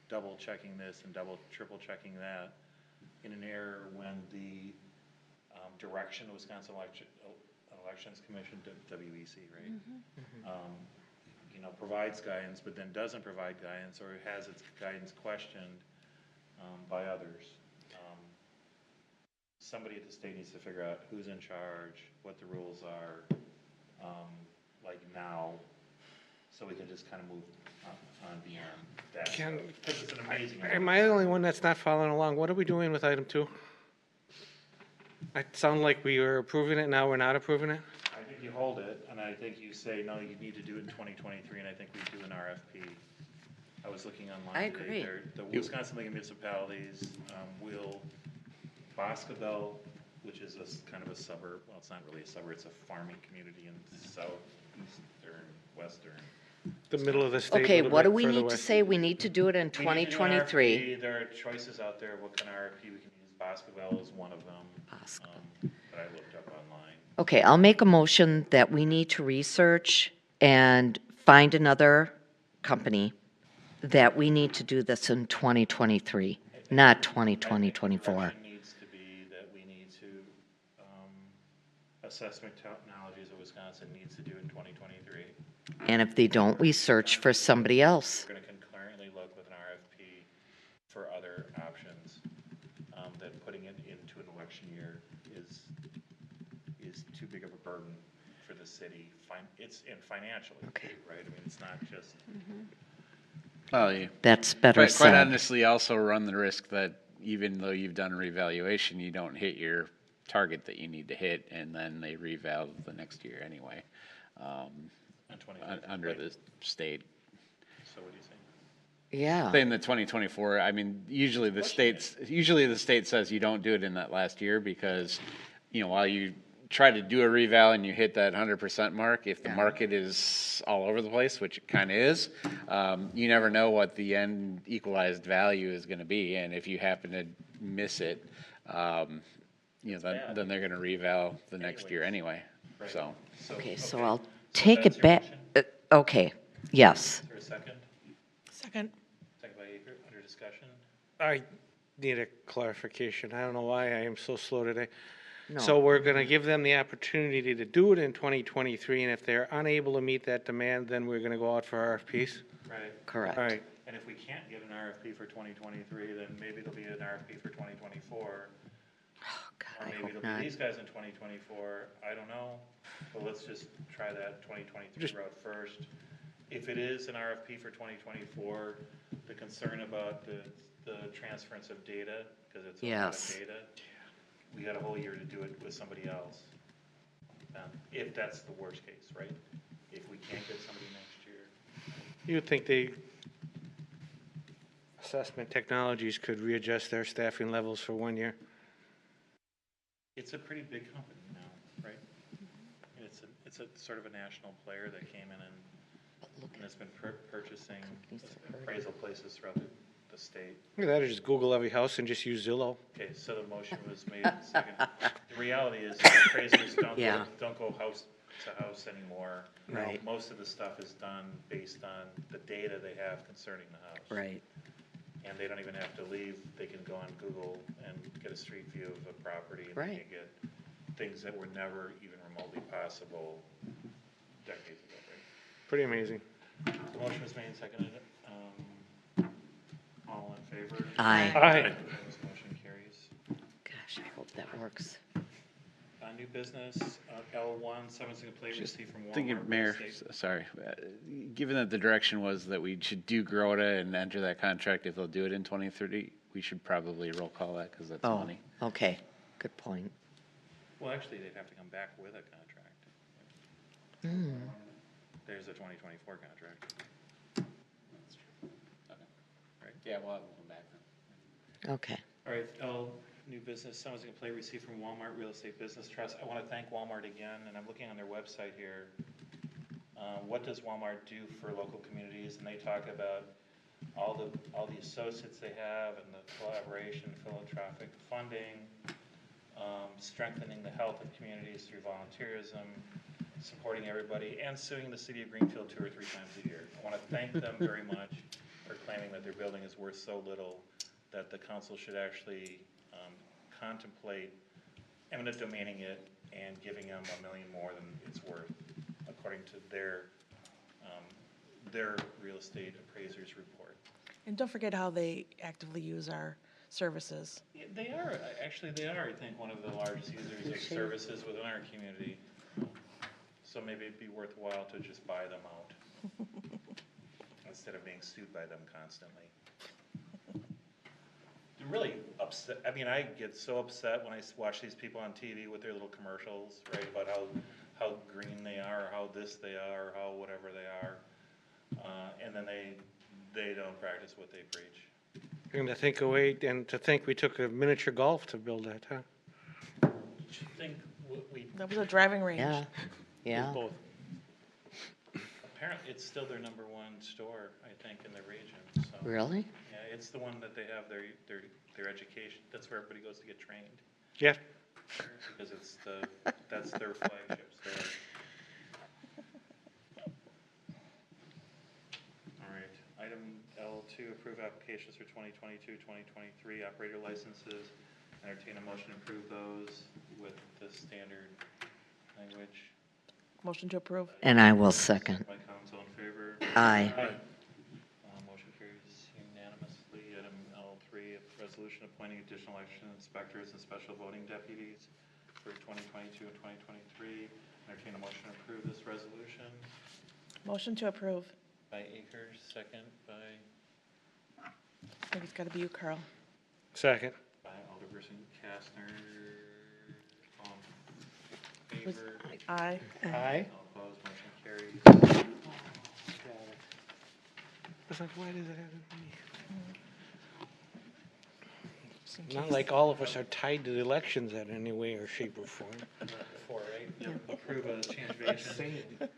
double checking this and triple checking that in an era when the direction of Wisconsin Elections Commission, WEC, right? Provides guidance, but then doesn't provide guidance, or has its guidance questioned by others. Somebody at the state needs to figure out who's in charge, what the rules are, like now, so we can just kind of move on beyond that. Because it's an amazing. Am I the only one that's not following along? What are we doing with item 2? It sounded like we were approving it, now we're not approving it? I think you hold it, and I think you say, no, you need to do it in 2023, and I think we do an RFP. I was looking online I today. agree. The Wisconsin League of Municipalities will, Boscoville, which is kind of a suburb, well, it's not really a suburb, it's a farming community in southeastern, western. The middle of the state. a Okay, little what bit do we further need to west. say? We need to do it in We need to do an 2023. RFP. There are choices out there, what kind of RFP we can use. Boscoville is one of them. That I looked up online. Okay, I'll make a motion that we need to research and find another company, that we need to do this in 2023, not 2024. Direction needs to be that we need to, Assessment Technologies of Wisconsin needs to do in 2023. And if they don't, we search for somebody else. We're going to concurrently look with an RFP for other options, that putting it into an election year is too big of a burden for the city. It's financially, Okay. right? I mean, it's not just. Oh, yeah. That's better Quite said. honestly, also run the risk that even though you've done a revaluation, you don't hit your target that you need to hit, and then they reval the next year anyway, under the state. So what do you think? Yeah. Saying the 2024, I mean, usually the state says you don't do it in that last year because, while you try to do a reval and you hit that 100% mark, if the market is all over the place, which it kind of is, you never know what the end equalized value is going to be. And if you happen to miss it, then they're going to reval the next year anyway. Right. So. Okay, so okay. I'll So take that's it your back. motion? Okay, yes. Is there a second? Second. Second by Aker, under discussion? I need a clarification. I don't know why I am so slow today. No. So we're going to give them the opportunity to do it in 2023, and if they're unable to meet that demand, then we're going to go out for RFPs? Right. Correct. All right. And if we can't get an RFP for 2023, then maybe there'll be an RFP for 2024. Oh, God, Or I maybe hope it'll not. be these guys in 2024, I don't know. But let's just try that 2023 route first. If it is an RFP for 2024, the concern about the transference of data, because it's a lot Yes. of data, we got a whole year to do it with somebody else. If that's the worst case, right? If we can't get somebody next year. You would think Assessment Technologies could readjust their staffing levels for 1 year? It's a pretty big company now, right? it's a sort of a national player that came in and has been purchasing appraisal places throughout the state. Look at that, just Google every house and just use Zillow. Okay, so the motion was made in second. The reality is that appraisers Yeah. don't go house to house anymore. Right. Most of the stuff is done based on the data they have concerning the house. Right. And they don't even have to leave, they can go on Google and get a street view of a property. And they Right. can get things that were never even remotely possible decades ago, right? Pretty amazing. The motion was made and seconded. All in favor? Aye. Aye. Opposed, motion carries. Gosh, I hope that works. New business, L1, summons and complaint received from Walmart. Thinking, Real Mayor, Estate. sorry, given that the direction was that we should do Grota and enter that contract, if they'll do it in 2030, we should probably roll call that because that's Oh, money. okay. Good point. Well, actually, they'd have to come back with a contract. There's a 2024 contract. Right. Yeah, we'll come back then. Okay. All right, L, new business, summons and complaint received from Walmart Real Estate Business Trust. I want to thank Walmart again, and I'm looking on their website here. What does Walmart do for local communities? And they talk about all the associates they have and the collaboration, philanthropic funding, strengthening the health of communities through volunteerism, supporting everybody, and suing the city of Greenfield 2 or 3 times a year. I want to thank them very much for claiming that their building is worth so little that the council should actually contemplate eminent domaining it and giving them $1 million more than it's worth, according to their real estate appraiser's report. And don't forget how they actively use our services. Yeah, they are, actually, they are, I think, one of the largest users of services within our community. So maybe it'd be worthwhile to just buy them out instead of being sued by them constantly. I'm really upset. I mean, I get so upset when I watch these people on TV with their little commercials, right, about how green they are, or how this they are, or how whatever they are, and then they don't practice what they preach. And to think we took a miniature golf to build that, huh? I think we That was a driving range. Yeah. Yeah. Both. apparently it's still their #1 store, I think, in the region. So. Really? Yeah, it's the one that they have their education. That's where everybody goes to get trained. Yeah. Because that's their flagship store. All right, item L2, approve applications for 2022, 2023 operator licenses. Entertain a motion to approve those with the standard language. Motion to approve. And I will second. By council in favor? Aye. Motion carries unanimously. Item L3, a resolution appointing additional election inspectors and special voting deputies for 2022 and 2023. Entertain a motion to approve this resolution. Motion to approve. By Akers, second by I think it's got to be you, Carl. Second. Alderperson Kastner. All in favor? Aye. Aye. All opposed, motion carries. I was like, why does it happen to me? Just in Not case. like all of us are tied to the elections in any way or shape or form. Four, right? Yep. Approve a change of agent.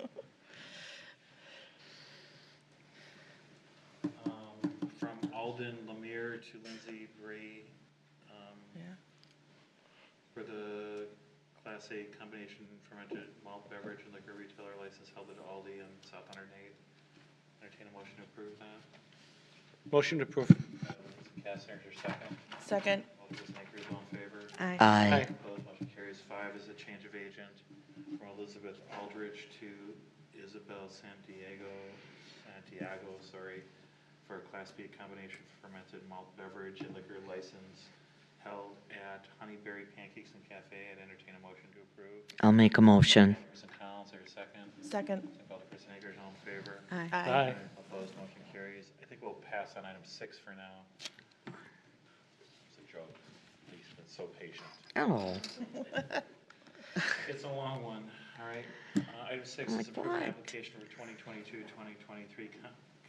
From Alden Lemire to Lindsay Bray, Yeah. for the Class A combination fermented malt beverage and liquor retailer license held at Aldi and South 108th. Entertain a motion to approve that. Motion to approve. Lindsay Kastner, is your second. Second. Alderperson Akers, all in favor? Aye. Aye. Opposed, motion carries. 5 is a change of agent from Elizabeth Aldrich to Isabel Santiago, for a Class B combination fermented malt beverage and liquor license held at Honeyberry Pancakes and Cafe. I'd entertain a motion to approve. I'll make a motion. Alderperson Collins, is there a second? Second. Alderperson Akers, all in favor? Aye. Aye. Opposed, motion carries. I think we'll pass on item 6 for now. It's a joke. He's been so patient. Oh. It's a long one, all right. Item 6 is Like approved an what? application for 2022-2023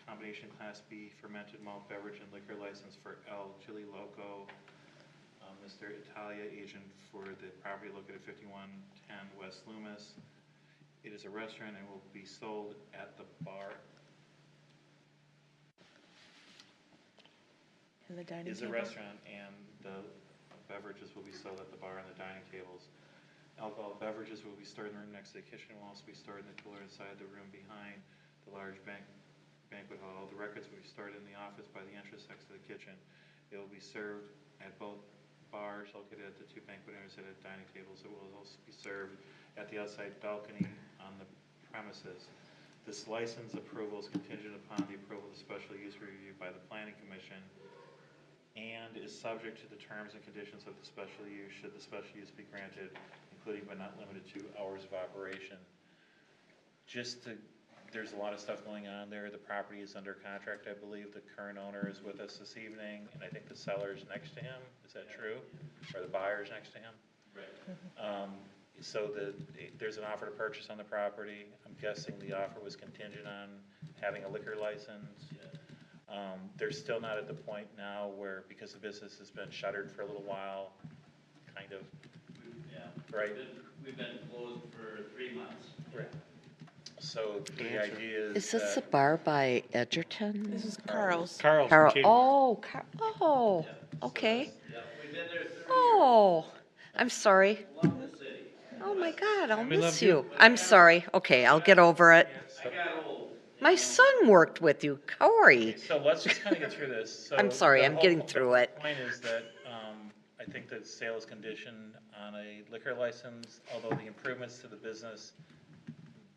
combination Class B fermented malt beverage and liquor license for El Chili Loco. Mr. Italia, agent for the property located at 5110 West Loomis. It is a restaurant and will be sold at the bar. In the dining Is a table? restaurant and the beverages will be sold at the bar and the dining tables. Alcohol beverages will be stored in the room next to the kitchen, will also be stored in the cooler inside the room behind the large banquet hall. The records will be stored in the office by the entrance next to the kitchen. It will be served at both bars located at the two banquet areas and at dining tables. It will also be served at the outside balcony on the premises. This license approval is contingent upon the approval of the special use review by the planning commission and is subject to the terms and conditions of the special use should the special use be granted, including but not limited to hours of operation. There's a lot of stuff going on there. The property is under contract, I believe. The current owner is with us this evening, and I think the seller's next to him. Is that true? Or the buyer's next to him? Right. So there's an offer to purchase on the property. I'm guessing the offer was contingent on having a liquor license. They're still not at the point now where, because the business has been shuttered for a little while, kind of. Yeah. Right? We've been closed for 3 months. Right. So the idea Is this a bar by Edgerton? This is Carl's. Carl's. Carl, Chief. okay. Yeah, we've been there 30 years. Oh, I'm sorry. Love the city. Oh my God, I'll We miss love you. you. I'm sorry. Okay, I'll get over it. I got old. My son worked with you, Corey. So let's just kind of get through this. So I'm sorry, the I'm whole getting through it. The point is that I think that sale is conditioned on a liquor license, although the improvements to the business,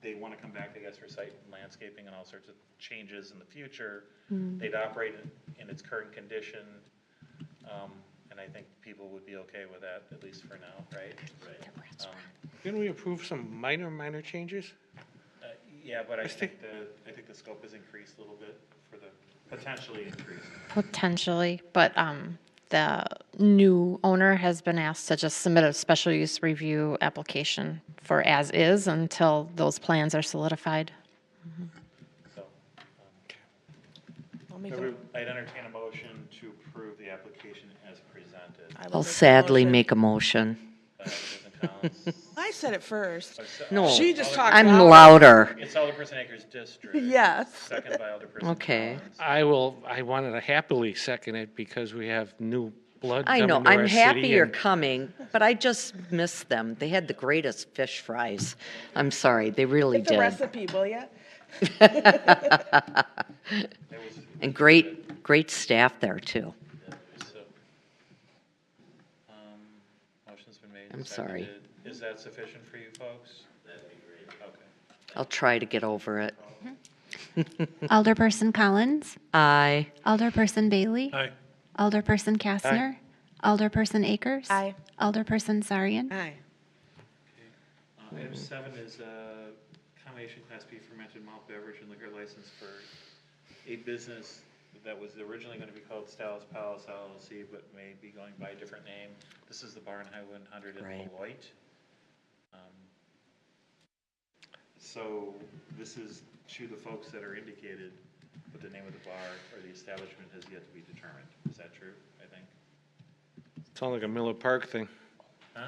they want to come back, I guess, for site and landscaping and all sorts of changes in the future. They'd operate in its current condition, and I think people would be okay with that, at least for now, right? Right. Didn't we approve some minor changes? Yeah, but I think the scope has increased a little bit for the, potentially increased. Potentially, but the new owner has been asked to just submit a special use review application for as is until those plans are solidified. So, I'll make a, I'd entertain a motion to approve the application as presented. I will I'll make a sadly motion. make a motion. Alderperson Collins. I said it first. No, She just talked I'm louder. louder. It's Alderperson Akers' district. Yes. Second by Alderperson Okay. Collins. I wanted to happily second it because we have new blood I coming know, to I'm our happy city you're and- coming, but I just miss them. They had the greatest fish fries. I'm sorry, they really Get the did. recipe, will ya? And great staff there too. So, motion's been made. and I'm sorry. seconded. Is that sufficient for you folks? That'd be great. Okay. I'll try to get over it. Alderperson Collins. Aye. Alderperson Bailey. Aye. Alderperson Kastner. Alderperson Akers. Aye. Alderperson Sarian. Aye. Item 7 is combination Class B fermented malt beverage and liquor license for a business that was originally going to be called Stella's Palace LLC, but may be going by a different name. This is the Bar on Highway 100 in Right. Beloit. So this is to the folks that are indicated, but the name of the bar or the establishment has yet to be determined. Is that true, I think? Sounds like a Miller Park thing. Huh?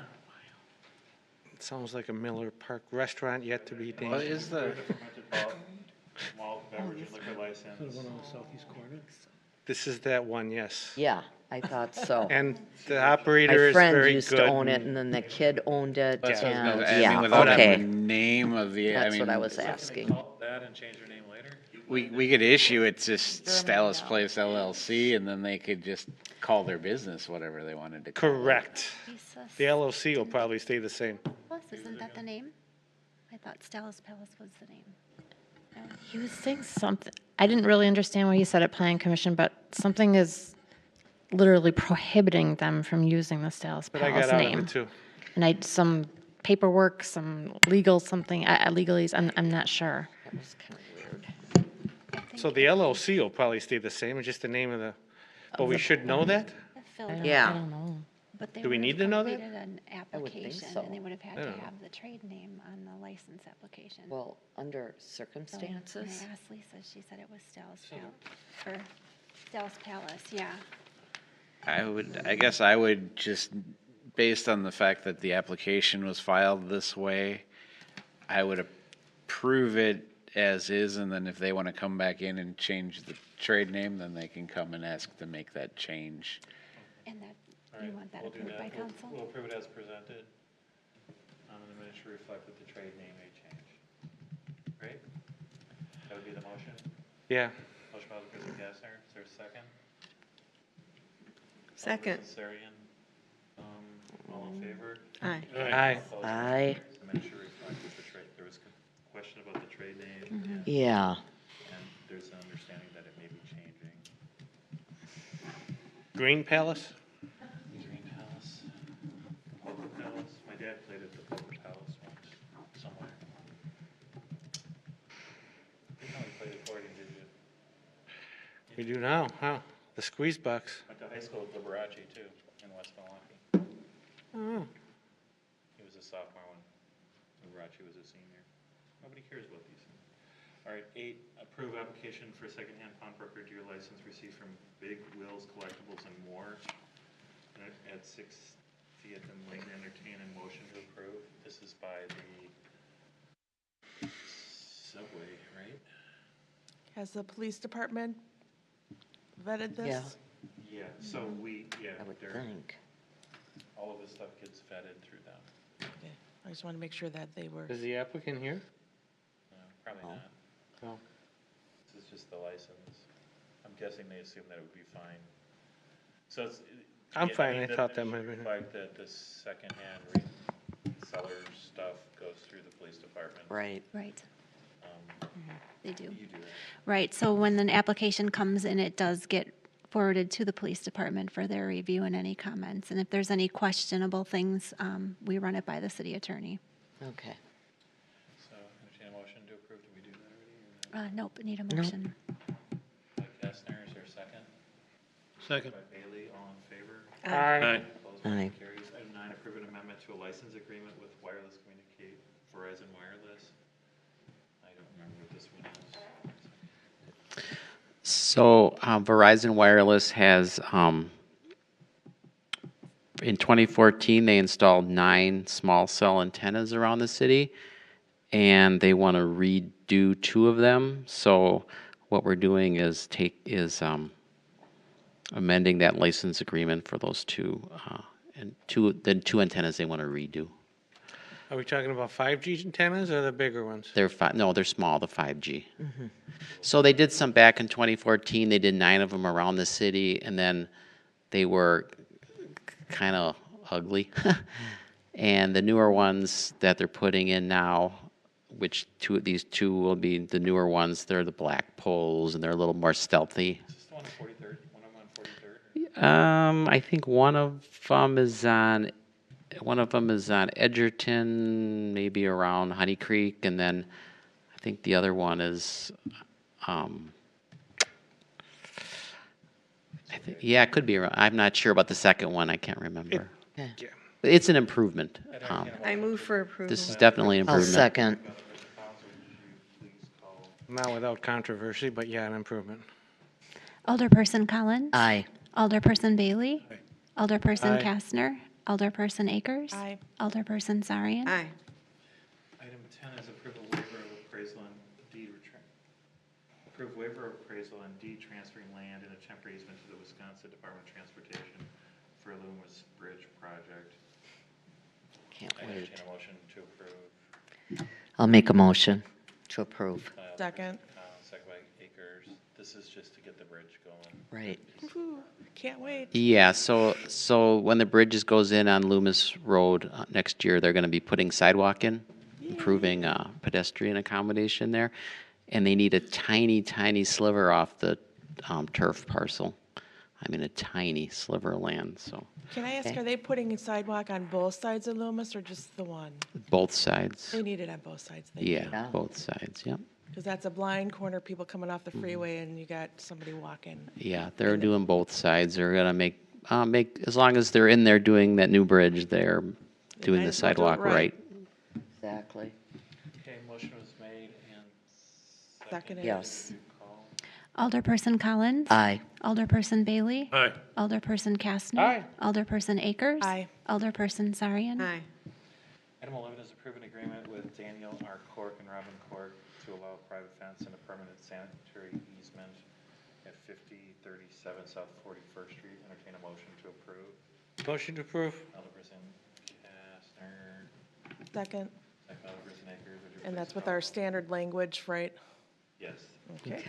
It sounds like a Miller Park restaurant yet to be What named. is the, Fermented malt beverage and liquor license. This is that one, yes. Yeah, I thought so. And the My operator is friend very used good. to own it and then the kid owned it that's what I was and, gonna- I mean, yeah, without having okay. the name of the, I That's what I mean, was Can they asking. call it that and change their name later? we could issue it to Stella's Place LLC, and then they could just call their business whatever they wanted to call it. Correct. The LOC will probably stay the same. Isn't that the name? I thought Stella's Palace was the name. No. He was saying something, I didn't really understand what he said at Planning Commission, but something is literally prohibiting them from using the Stella's But I Palace got out of name. it too. And some paperwork, some legal something, legalese, I'm not sure. That was kind of weird. So the LOC will probably stay the same, it's just the name of the, but we should know that? Yeah. I don't know. But they Do we would need have to know that? completed an I would think application, so. and they would have had I to don't know. have the trade name on the license application. Well, under So when circumstances, I asked Lisa, she said it was Stella's Palace, or Stella's Palace, yeah. I guess I would just, based on the fact that the application was filed this way, I would approve it as is, and then if they want to come back in and change the trade name, then they can come and ask to make that change. And that, All you right, want that we'll do approved by that. We'll- council? We'll approve it as presented. And the minutes should reflect that the trade name may change. Right? That would be the motion? Yeah. Motion by Alderperson Gassner, is there a second? Second. Alderperson Sarian, all in favor? Aye. Aye. Opposed? Aye. The minutes should reflect that the trade, there was a question about the trade name. Yeah. And there's an understanding that it may be changing. Green Palace? Green Palace, Poker Palace, my dad played at the Poker Palace once, somewhere. You probably played accordion, did you? We do now, huh? The squeeze box. Went to high school with Liberace too, in West Milwaukee. Oh. He was a sophomore when Liberace was a senior. Nobody cares about these things. All right, 8, approve application for secondhand pawnbroker dealer license received from Big Will's Collectibles and More at 60th and Layton. Entertain a motion to approve. This is by the subway, right? Has the police department vetted this? Yeah. Yeah, so I would think. all of this stuff gets vetted through them. Okay. I just want to make sure that they were. Is the applicant here? Probably not. No. This is just the license. I'm guessing they assume that it would be fine. So it's. I'm yeah, fine. mean, I the- thought the that might be- Fact that the secondhand seller stuff goes through the police department. Right. Right, they do. You do that. Right, so when an application comes in, it does get forwarded to the police department for their review and any comments. And if there's any questionable things, we run it by the city attorney. Okay. So, entertain a motion to approve. Did we do that already? Nope, need a motion. By Kestner, is there a second? Second. By Bailey, all in favor? Aye. Opposed, Aye. motion carries. Item 9, approve an amendment to a license agreement with Wireless Communicate, Verizon Wireless. I don't remember what this one is. So Verizon Wireless has, in 2014, they installed 9 small cell antennas around the city, and they want to redo 2 of them. So what we're doing is amending that license agreement for those 2, and 2 antennas they want to redo. Are we talking about 5G antennas or the bigger ones? They're they're small, the 5G. So they did some back in 2014. They did 9 of them around the city, and then they were kind of ugly. And the newer ones that they're putting in now, which these 2 will be the newer ones, they're the black poles, and they're a little more stealthy. Is this the one on 43rd? One of them on 43rd? I think one of them is on Edgerton, maybe around Honey Creek, and then I think the other one is, it could be around. I'm not sure about the second one. I can't remember. Yeah. It's an improvement. I move for approval. This is definitely an I'll improvement. second. Not without controversy, but yeah, an improvement. Alderperson Collins? Aye. Alderperson Bailey? Alderperson Aye. Kastner? Alderperson Akers? Aye. Alderperson Sarian? Aye. Item 10 is approve a waiver of appraisal and deed approve waiver of appraisal and deed transferring land in a temporary easement to the Wisconsin Department of Transportation for a Loomis Bridge project. Can't I wait. entertain a motion to approve. I'll make a motion to approve. Second. Second by Akers. This is just to get the bridge going. Right. Whew, can't wait. Yeah, so when the bridges goes in on Loomis Road next year, they're going to be putting sidewalk in, improving pedestrian accommodation there, and they need a tiny, tiny sliver off the turf parcel. I mean, a tiny sliver of land, so Can I ask, are they putting a sidewalk on both sides of Loomis or just the one? both sides. They need it on both sides. Yeah, both sides, yep. Because that's a blind corner, people coming off the freeway and you got somebody walking. Yeah, they're doing both sides. They're going to make, as long as they're in there doing that new bridge, they're doing might the as well do it sidewalk right. right. Exactly. Okay, motion was made and Seconded. Yes. Alderperson Collins? Aye. Alderperson Bailey? Aye. Alderperson Kastner? Aye. Alderperson Akers? Aye. Alderperson Sarian? Aye. Item 11 is approve an agreement with Daniel R. Cork and Robin Cork to allow private fence and a permanent sanitary easement at 5037 South 41st Street. Entertain a motion to approve. Motion to approve. Alderperson Kastner, Second. second by Alderperson Akers. Would you And please that's with call? our standard language, right? Yes. Okay.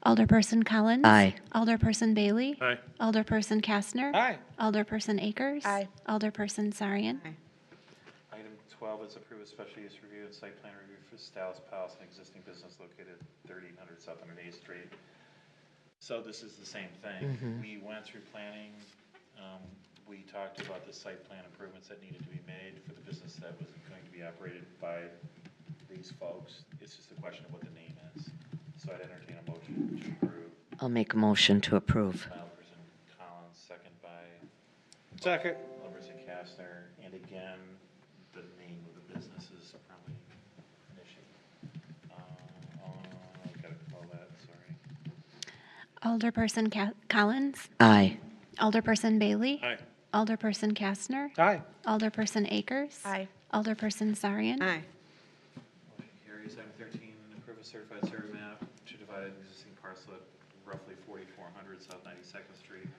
Alderperson Collins. Aye. Alderperson Bailey. Aye. Alderperson Kastner. Aye. Alderperson Akers. Aye. Alderperson Sarian. Item 12 is approve a special use review and site plan review for Styles Palace, an existing business located 1300 South 108th Street. So this is the same thing. We went through planning. We talked about the site plan improvements that needed to be made for the business that was going to be operated by these folks. It's just a question of what the name is. So I'd entertain a motion to approve. I'll make a motion to approve. By Alderperson Collins, second by Second. Alderperson Kastner. And again, the name of the business is probably an issue. I've got to call that, sorry. Alderperson Collins. Aye. Alderperson Bailey. Aye. Alderperson Kastner. Aye. Alderperson Akers. Aye. Alderperson Sarian. Aye. Motion carries. Item 13, approve a certified survey map to divide an existing parcel at roughly 4400 South 92nd Street,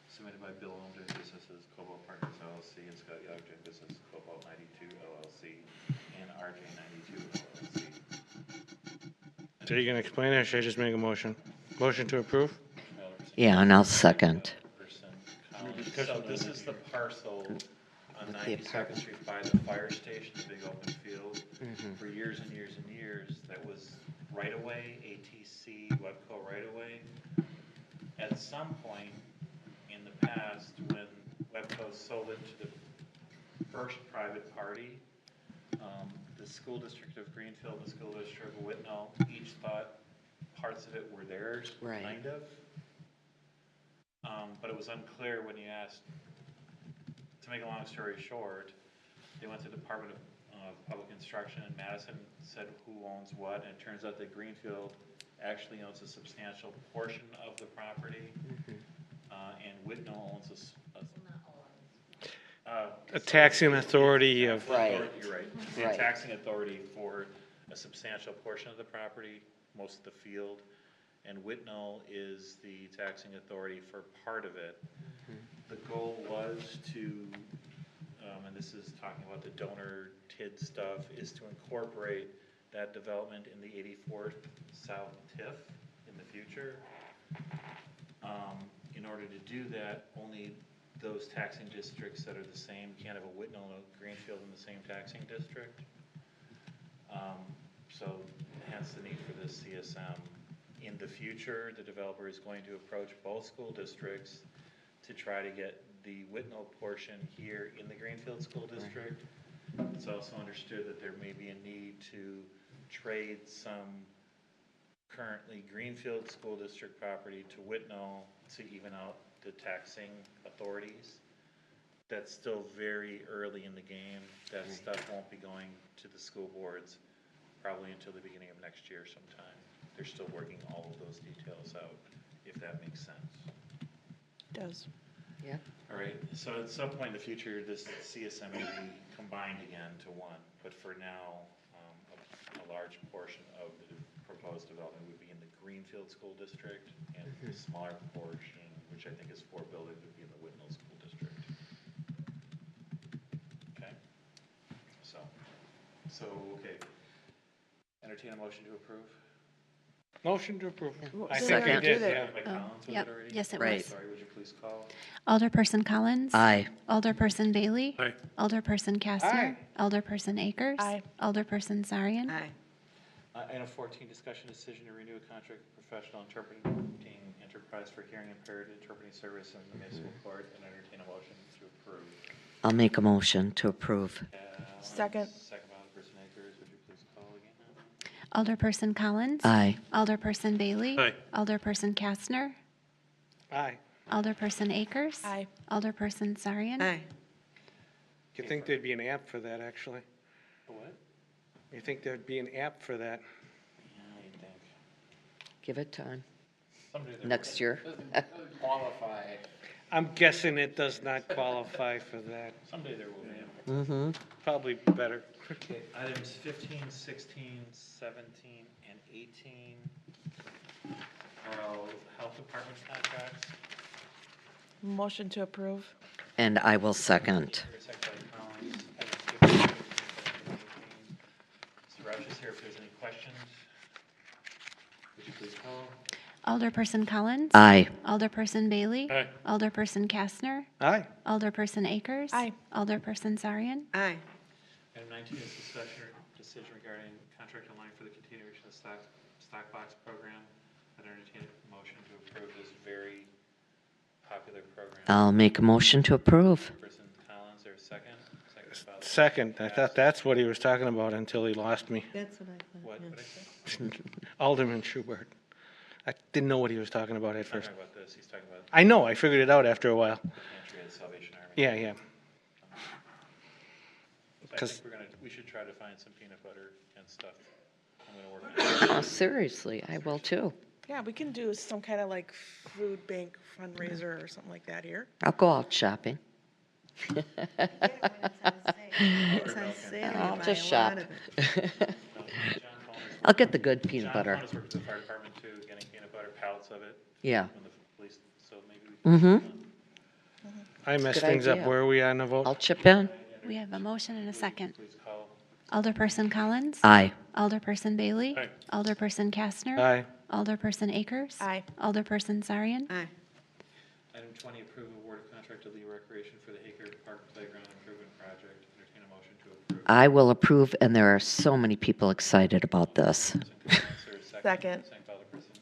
submitted by Bill Ohm doing businesses Cobalt Partners LLC and Scott Young doing business Cobalt 92 LLC and RJ 92 LLC. So you gonna explain it, or should I just make a motion? Motion to approve? Yeah, and I'll second. So this is the parcel on With the 92nd Street by the fire station, the big open field. For years and years and years, that was right-of-way, ATC, Webco right-of-way. At some point in the past, when Webco sold it to the first private party, the school district of Greenfield and the school district of Whitnall each thought parts of it were theirs, Right. kind of. But it was unclear when you asked. To make a long story short, they went to the Department of Public Instruction in Madison, said who owns what, and it turns out that Greenfield actually owns a substantial portion of the property, and Whitnall owns A taxing authority of. Right. You're right. Right. A taxing authority for a substantial portion of the property, most of the field, and Whitnall is the taxing authority for part of it. The goal was to, and this is talking about the donor TID stuff, is to incorporate that development in the 84th South TIF in the future. In order to do that, only those taxing districts that are the same, you can't have a Whitnall and a Greenfield in the same taxing district. So hence the need for this CSM. In the future, the developer is going to approach both school districts to try to get the Whitnall portion here in the Greenfield School District. It's also understood that there may be a need to trade some currently Greenfield School District property to Whitnall to even out the taxing authorities. That's still very early in the game. That stuff won't be going to the school boards probably until the beginning of next year sometime. They're still working all of those details out, if that makes sense. It does. Yeah. All right, so at some point in the future, this CSM may be combined again to one, but for now, a large portion of the proposed development would be in the Greenfield School District, and the smaller portion, which I think is 4 buildings, would be in the Whitnall School District. Okay? Okay. Entertain a motion to approve? Motion to approve. I Did think we we already did, do that? yeah. By Collins, was Yep. it already? Yes, it Right. was. Sorry, would you please call? Alderperson Collins. Aye. Alderperson Bailey. Aye. Alderperson Kastner. Aye. Alderperson Akers. Aye. Alderperson Sarian. Aye. Item 14, discussion decision to renew a contract with professional interpreting enterprise for hearing impaired interpreting service in the municipal court, and entertain a motion to approve. I'll make a motion to approve. Second. Second by Alderperson Akers, would you please call again? Alderperson Collins. Aye. Alderperson Bailey. Aye. Alderperson Kastner. Aye. Alderperson Akers. Aye. Alderperson Sarian. Aye. You think there'd be an app for that, actually? For what? You think there'd be an app for that? Yeah, I think. Give it time. Someday there Next year. Qualify. I'm guessing it does not qualify for that. Someday there will be. Probably better. Okay, items 15, 16, 17, and 18 are all health department contracts. Motion to approve. And I will second. Second by Collins. Items 15, 16, 17, and 18. Mr. Roush is here if there's any questions. Would you please call? Alderperson Collins. Aye. Alderperson Bailey. Aye. Alderperson Kastner. Aye. Alderperson Akers. Aye. Alderperson Sarian. Aye. Item 19 is decision regarding contract in line for the continuation of stock box program. I'd entertain a motion to approve this very popular program. I'll make a motion to approve. Person Collins, there's a second. Second. Second. I thought that's what he was talking about until he lost me. That's what I thought. What did I say? Alderman Schubert. I didn't know what he was talking about at He's not first. talking about this, he's talking about I know, I figured it out after a while. the entry of the Salvation Army. Yeah, yeah. I 'Cause- think we should try to find some peanut butter and stuff. I'm gonna work on it. Oh, seriously, I will too. Yeah, we can do some kind of like food bank fundraiser or something like that here. I'll go out shopping. It's on sale. I'll You just buy a lot shop. of it. John Fallner's I'll get the good peanut John butter. Fallner's worked with the fire department too, getting peanut butter pallets of it. Yeah. From the police, so maybe we can. I messed Good things up. idea. Where are we on the vote? I'll chip in. We have a motion and a second. Please call. Alderperson Collins. Aye. Alderperson Bailey. Aye. Alderperson Kastner. Aye. Alderperson Akers. Aye. Alderperson Sarian. Aye. Item 20, approve award of contract to Lee Recreation for the Hager Park Playground Improvement Project. Entertain a motion to approve. I will approve, and there are so many people excited about this. Second. Second by Alderperson.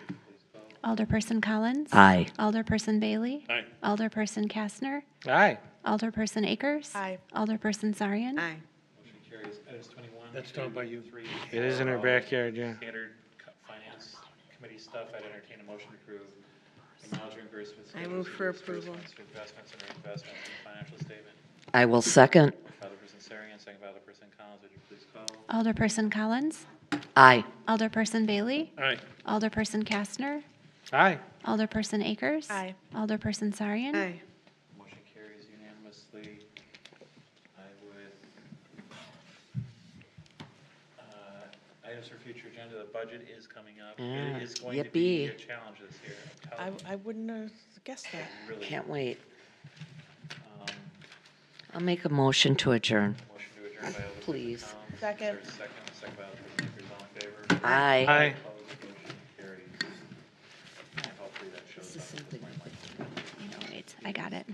Please call. Alderperson Collins. Aye. Alderperson Bailey. Aye. Alderperson Kastner. Aye. Alderperson Akers. Aye. Alderperson Sarian. Aye. Motion carries. Items 21. That's done by you. 3, It is in her all backyard, yeah. Standard finance committee stuff. I'd entertain a motion to approve. Acknowledge reimbursements. I move for approval. For investments and reinvestments in the financial statement. I will second. Alderperson Sarian, second by Alderperson Collins. Would you please call? Alderperson Collins. Aye. Alderperson Bailey. Aye. Alderperson Kastner. Aye. Alderperson Akers. Aye. Alderperson Sarian. Aye. Motion carries unanimously. I would, items for future agenda, the budget is coming up. Yeah. It is going to be a Yippee. challenge this year. I'm telling you, I wouldn't have guessed that. really. Can't wait. Um, I'll make a motion to adjourn. Motion to adjourn by Alderperson Please. Collins. Second. There's a second by Alderperson Akers. All in favor? Aye. Aye. Opposed, motion carries. Hopefully that shows up. You know, wait, I got it.